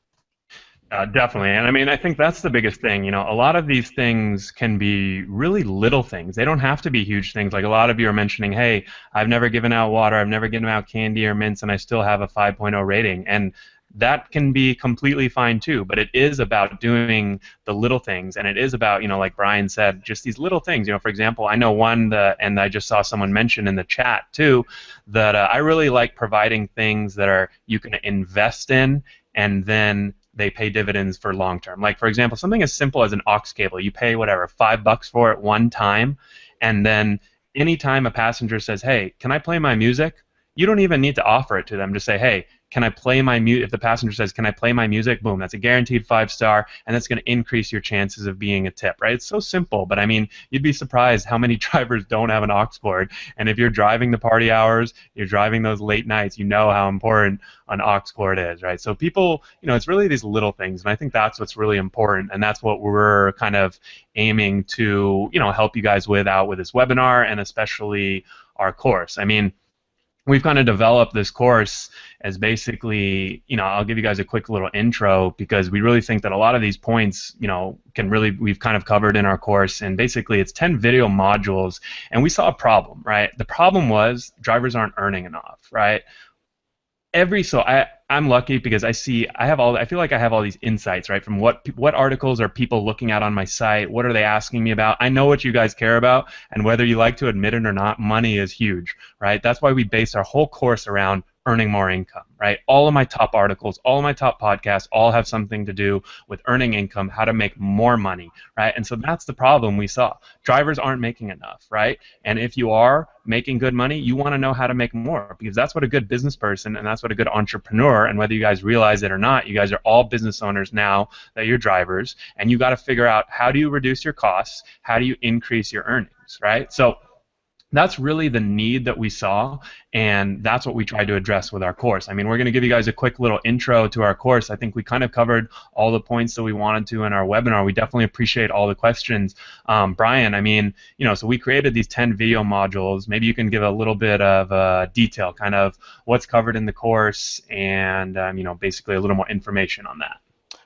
Speaker 1: Definitely. And I mean, I think that's the biggest thing. A lot of these things can be really little things. They don't have to be huge things. Like a lot of you are mentioning, hey, I've never given out water, I've never given out candy or mints, and I still have a 5.0 rating. And that can be completely fine too, but it is about doing the little things, and it is about, like Brian said, just these little things. For example, I know one, and I just saw someone mention in the chat too, that I really like providing things that you can invest in, and then they pay dividends for long term. Like, for example, something as simple as an aux cable. You pay whatever, $5 for it one time, and then anytime a passenger says, hey, can I play my music? You don't even need to offer it to them. Just say, hey, can I play my music? If the passenger says, can I play my music? Boom, that's a guaranteed 5-star, and that's going to increase your chances of being a tip, right? It's so simple, but I mean, you'd be surprised how many drivers don't have an aux cord, and if you're driving the party hours, you're driving those late nights, you know how important an aux cord is, right? So people, it's really these little things, and I think that's what's really important, and that's what we're kind of aiming to, help you guys out with this webinar, and especially our course. I mean, we've kind of developed this course as basically, I'll give you guys a quick little intro, because we really think that a lot of these points, we've kind of covered in our course, and basically it's 10 video modules, and we saw a problem, right? The problem was drivers aren't earning enough, right? I'm lucky because I feel like I have all these insights, right, from what articles are people looking at on my site, what are they asking me about. I know what you guys care about, and whether you like to admit it or not, money is huge, right? That's why we base our whole course around earning more income, right? All of my top articles, all of my top podcasts all have something to do with earning income, how to make more money, right? And so that's the problem we saw. Drivers aren't making enough, right? And if you are making good money, you want to know how to make more, because that's what a good business person, and that's what a good entrepreneur, and whether you guys realize it or not, you guys are all business owners now that you're drivers, and you got to figure out, how do you reduce your costs, how do you increase your earnings, right? So that's really the need that we saw, and that's what we tried to address with our course. I mean, we're going to give you guys a quick little intro to our course. I think we kind of covered all the points that we wanted to in our webinar. We definitely appreciate all the questions. Brian, I mean, so we created these 10 video modules. Maybe you can give a little bit of detail, kind of what's covered in the course, and basically a little more information on that.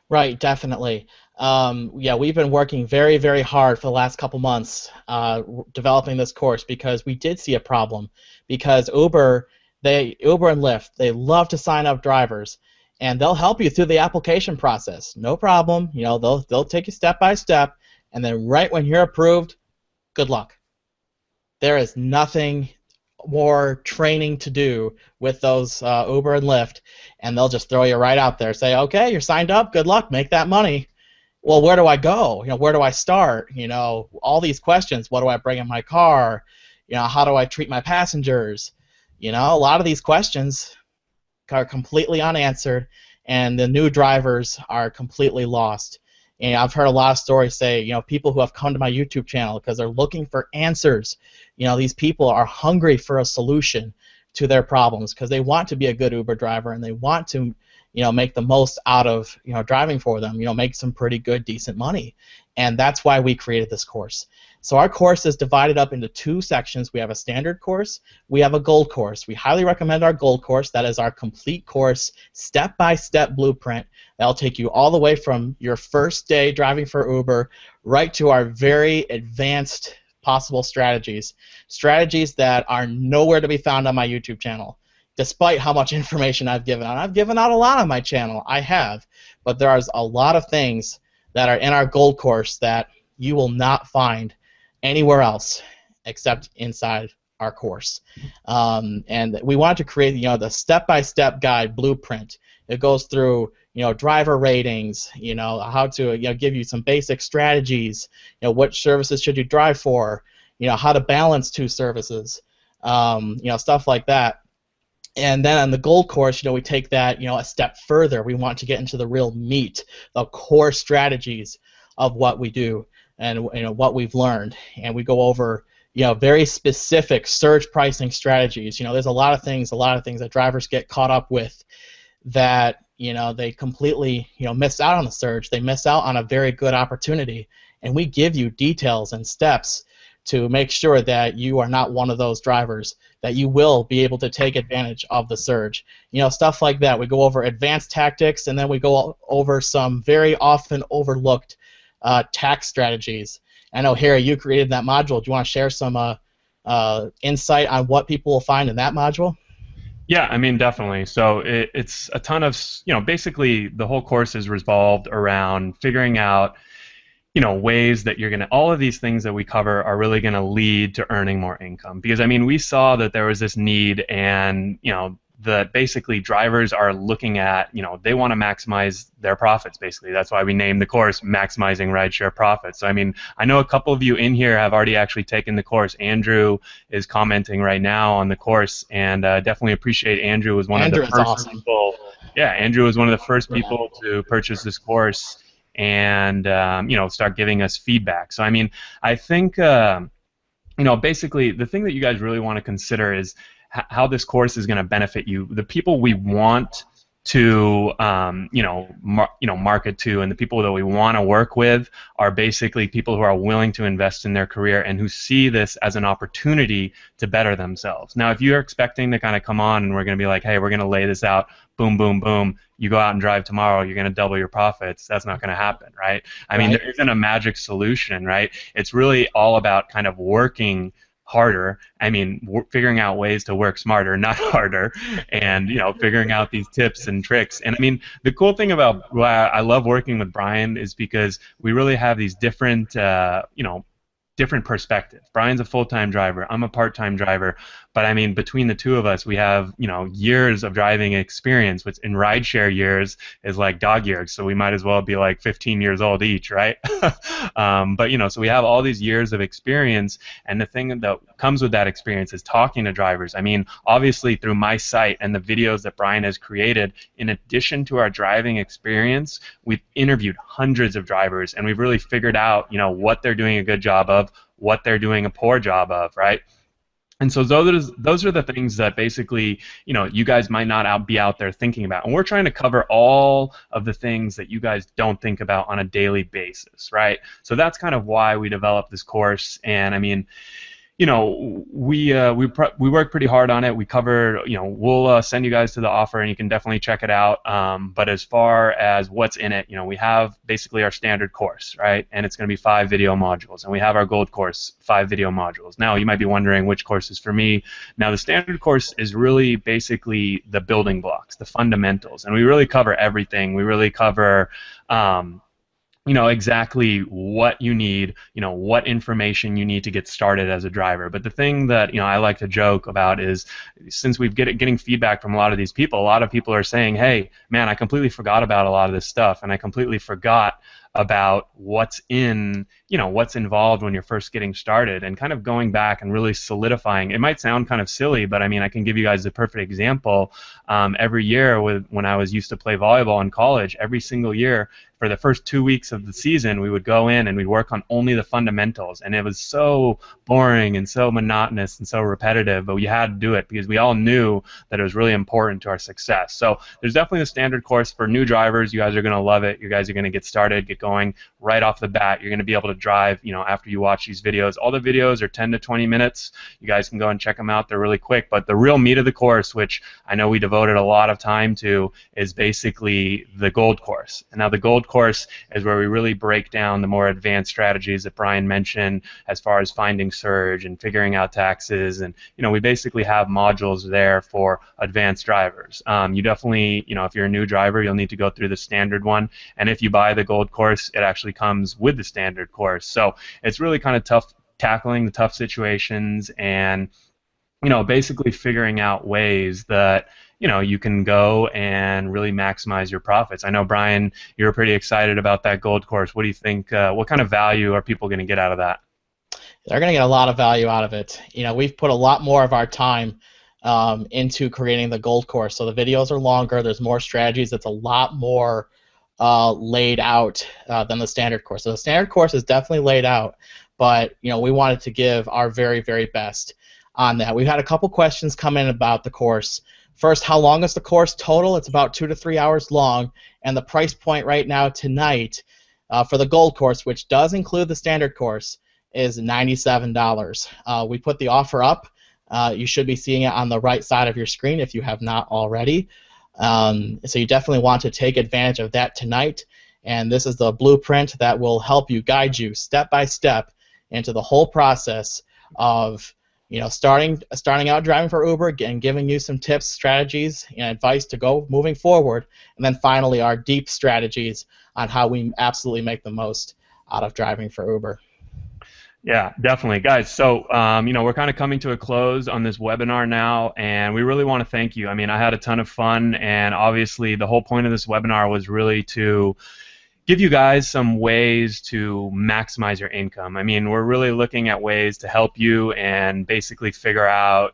Speaker 2: Right, definitely. Yeah, we've been working very, very hard for the last couple months developing this course, because we did see a problem. Because Uber and Lyft, they love to sign up drivers, and they'll help you through the application process. No problem. They'll take you step by step, and then right when you're approved, good luck. There is nothing more training to do with those Uber and Lyft, and they'll just throw you right out there. Say, okay, you're signed up. Good luck. Make that money. Well, where do I go? Where do I start? All these questions. What do I bring in my car? How do I treat my passengers? A lot of these questions are completely unanswered, and the new drivers are completely lost. And I've heard a lot of stories say, people who have come to my YouTube channel because they're looking for answers. These people are hungry for a solution to their problems because they want to be a good Uber driver and they want to, make the most out of, driving for them, make some pretty good, decent money. And that's why we created this course. So our course is divided up into 2 sections. We have a standard course. We have a gold course. We highly recommend our gold course. That is our complete course, step-by-step blueprint. That'll take you all the way from your first day driving for Uber right to our very advanced possible strategies that are nowhere to be found on my YouTube channel, despite how much information I've given out. I've given out a lot on my channel. I have. But there's a lot of things that are in our gold course that you will not find anywhere else except inside our course. And we wanted to create, the step-by-step guide blueprint. It goes through, driver ratings, how to, give you some basic strategies, what services should you drive for, how to balance 2 services, stuff like that. And then on the gold course, we take that, a step further. We want to get into the real meat, the core strategies of what we do and what we've learned. And we go over, very specific surge pricing strategies. There's a lot of things that drivers get caught up with that, they completely, miss out on the surge. They miss out on a very good opportunity. And we give you details and steps to make sure that you are not one of those drivers, that you will be able to take advantage of the surge. Stuff like that. We go over advanced tactics, and then we go over some very often overlooked tax strategies. I know, Harry, you created that module. Do you want to share some insight on what people will find in that module?
Speaker 1: Yeah, I mean, definitely. So it's a ton of, basically the whole course is revolved around figuring out, ways that you're going to, all of these things that we cover are really going to lead to earning more income. Because, I mean, we saw that there was this need and, that basically drivers are looking at, they want to maximize their profits, basically. That's why we named the course Maximizing Rideshare Profits. So, I mean, I know a couple of you in here have already actually taken the course. Andrew is commenting right now on the course, and definitely appreciate Andrew was one of the first people. Yeah, Andrew was one of the first people to purchase this course and, start giving us feedback. So, I mean, I think, basically the thing that you guys really want to consider is how this course is going to benefit you. The people we want to, market to, and the people that we want to work with are basically people who are willing to invest in their career and who see this as an opportunity to better themselves. Now, if you're expecting to kind of come on and we're going to be like, hey, we're going to lay this out, boom, boom, boom, you go out and drive tomorrow, you're going to double your profits, that's not going to happen, right? I mean, there isn't a magic solution, right? It's really all about kind of working harder. I mean, figuring out ways to work smarter, not harder, and figuring out these tips and tricks. And I mean, the cool thing about why I love working with Brian is because we really have these different, different perspectives. Brian's a full-time driver. I'm a part-time driver. But I mean, between the two of us, we have years of driving experience, which in rideshare years is like dog years. So we might as well be like 15 years old each, right? But so we have all these years of experience, and the thing that comes with that experience is talking to drivers. I mean, obviously through my site and the videos that Brian has created, in addition to our driving experience, we've interviewed hundreds of drivers, and we've really figured out what they're doing a good job of, what they're doing a poor job of, right? And so those are the things that basically, you guys might not be out there thinking about. And we're trying to cover all of the things that you guys don't think about on a daily basis, right? So that's kind of why we developed this course. And I mean, we worked pretty hard on it. We covered, we'll send you guys to the offer, and you can definitely check it out. But as far as what's in it, we have basically our standard course, right? And it's going to be 5 video modules, and we have our gold course, 5 video modules. Now, you might be wondering which course is for me. Now, the standard course is really basically the building blocks, the fundamentals, and we really cover everything. We really cover exactly what you need, what information you need to get started as a driver. But the thing that, I like to joke about is, since we've getting feedback from a lot of these people, a lot of people are saying, hey, man, I completely forgot about a lot of this stuff, and I completely forgot about what's involved when you're first getting started, and kind of going back and really solidifying. It might sound kind of silly, but I mean, I can give you guys the perfect example. Every year when I was used to play volleyball in college, every single year, if for the first 2 weeks of the season, we would go in and we'd work on only the fundamentals, and it was so boring and so monotonous and so repetitive, but we had to do it because we all knew that it was really important to our success. So there's definitely a standard course for new drivers. You guys are going to love it. You guys are going to get started, get going right off the bat. You're going to be able to drive, after you watch these videos. All the videos are 10 to 20 minutes. You guys can go and check them out. They're really quick, but the real meat of the course, which I know we devoted a lot of time to, is basically the gold course. And now the gold course is where we really break down the more advanced strategies that Brian mentioned as far as finding surge and figuring out taxes. And we basically have modules there for advanced drivers. You definitely, if you're a new driver, you'll need to go through the standard one. And if you buy the gold course, it actually comes with the standard course. So it's really kind of tough tackling the tough situations and basically figuring out ways that you can go and really maximize your profits. I know, Brian, you're pretty excited about that gold course. What do you think? What kind of value are people going to get out of that?
Speaker 2: They're going to get a lot of value out of it. We've put a lot more of our time into creating the gold course. So the videos are longer. There's more strategies. It's a lot more laid out than the standard course. So the standard course is definitely laid out, but we wanted to give our very, very best on that. We've had a couple questions come in about the course. First, how long is the course total? It's about 2 to 3 hours long, and the price point right now tonight for the gold course, which does include the standard course, is $97. We put the offer up. You should be seeing it on the right side of your screen if you have not already. So you definitely want to take advantage of that tonight, and this is the blueprint that will help you, guide you step by step into the whole process of starting out driving for Uber and giving you some tips, strategies, and advice to go moving forward, and then finally our deep strategies on how we absolutely make the most out of driving for Uber.
Speaker 1: Yeah, definitely. Guys, so, we're kind of coming to a close on this webinar now, and we really want to thank you. I mean, I had a ton of fun, and obviously the whole point of this webinar was really to give you guys some ways to maximize your income. I mean, we're really looking at ways to help you and basically figure out,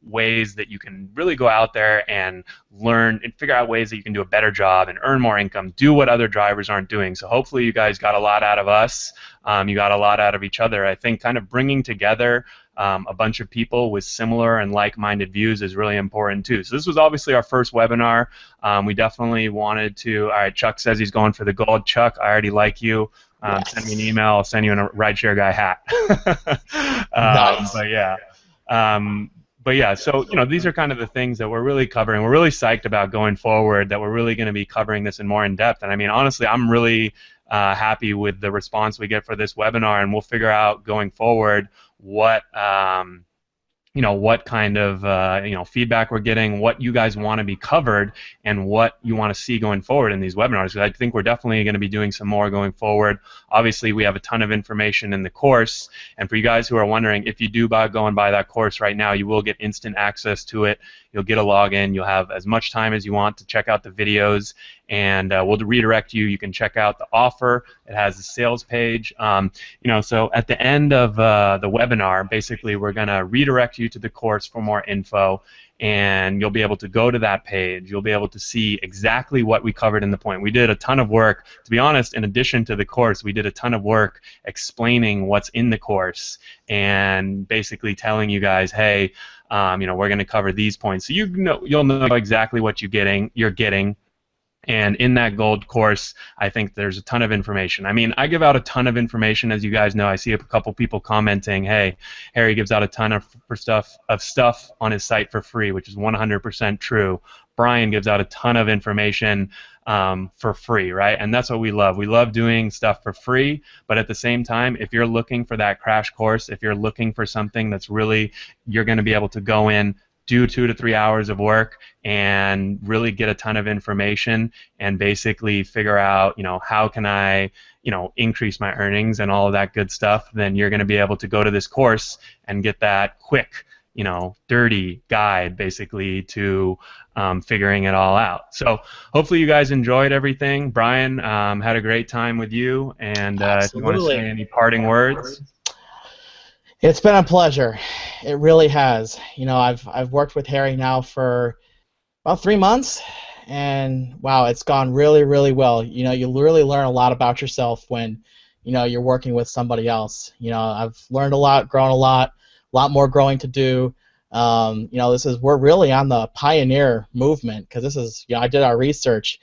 Speaker 1: ways that you can really go out there and learn and figure out ways that you can do a better job and earn more income, do what other drivers aren't doing. So hopefully you guys got a lot out of us. You got a lot out of each other. I think kind of bringing together a bunch of people with similar and like-minded views is really important too. So this was obviously our first webinar. We definitely wanted to, all right, Chuck says he's going for the gold. Chuck, I already like you.
Speaker 2: Yes.
Speaker 1: Send me an email. I'll send you a Rideshare guy hat.
Speaker 2: Nice.
Speaker 1: But yeah, so these are kind of the things that we're really covering. We're really psyched about going forward, that we're really going to be covering this in more in depth. And I mean, honestly, I'm really happy with the response we get for this webinar, and we'll figure out going forward what what kind of feedback we're getting, what you guys want to be covered, and what you want to see going forward in these webinars. Because I think we're definitely going to be doing some more going forward. Obviously, we have a ton of information in the course, and for you guys who are wondering, if you do go and buy that course right now, you will get instant access to it. You'll get a login. You'll have as much time as you want to check out the videos, and we'll redirect you. You can check out the offer. It has a sales page. So at the end of the webinar, basically, we're going to redirect you to the course for more info, and you'll be able to go to that page. You'll be able to see exactly what we covered in the point. We did a ton of work. To be honest, in addition to the course, we did a ton of work explaining what's in the course and basically telling you guys, hey, we're going to cover these points. So you'll know exactly what you're getting. And in that gold course, I think there's a ton of information. I mean, I give out a ton of information, as you guys know. I see a couple people commenting, hey, Harry gives out a ton of stuff on his site for free, which is 100% true. Brian gives out a ton of information for free, right? And that's what we love. We love doing stuff for free, but at the same time, if you're looking for that crash course, if you're looking for something that's really, you're going to be able to go in, do 2 to 3 hours of work and really get a ton of information and basically figure out, how can I, increase my earnings and all of that good stuff, then you're going to be able to go to this course and get that quick, dirty guide basically to figuring it all out. So hopefully you guys enjoyed everything. Brian, had a great time with you, and if you want to say any parting words.
Speaker 2: It's been a pleasure. It really has. I've worked with Harry now for about 3 months, and wow, it's gone really, really well. You really learn a lot about yourself when, you're working with somebody else. I've learned a lot, grown a lot more growing to do. We're really on the pioneer movement because this is, I did our research,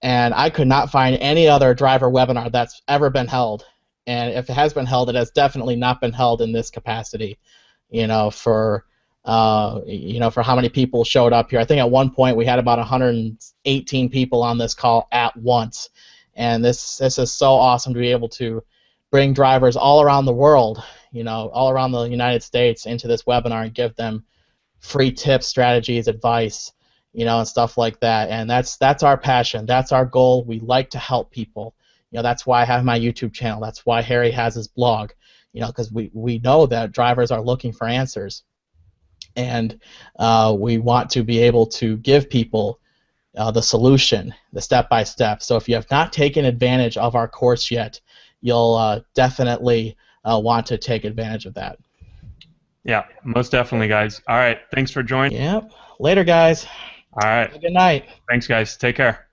Speaker 2: and I could not find any other driver webinar that's ever been held. And if it has been held, it has definitely not been held in this capacity. For for how many people showed up here. I think at one point we had about 118 people on this call at once, and this is so awesome to be able to bring drivers all around the world, all around the United States into this webinar and give them free tips, strategies, advice, and stuff like that. And that's our passion. That's our goal. We like to help people. That's why I have my YouTube channel. That's why Harry has his blog. Because we know that drivers are looking for answers, and we want to be able to give people the solution, the step-by-step. So if you have not taken advantage of our course yet, you'll definitely want to take advantage of that.
Speaker 1: Yeah, most definitely, guys. All right, thanks for joining.
Speaker 2: Yep. Later, guys.
Speaker 1: All right.
Speaker 2: Good night.
Speaker 1: Thanks, guys. Take care.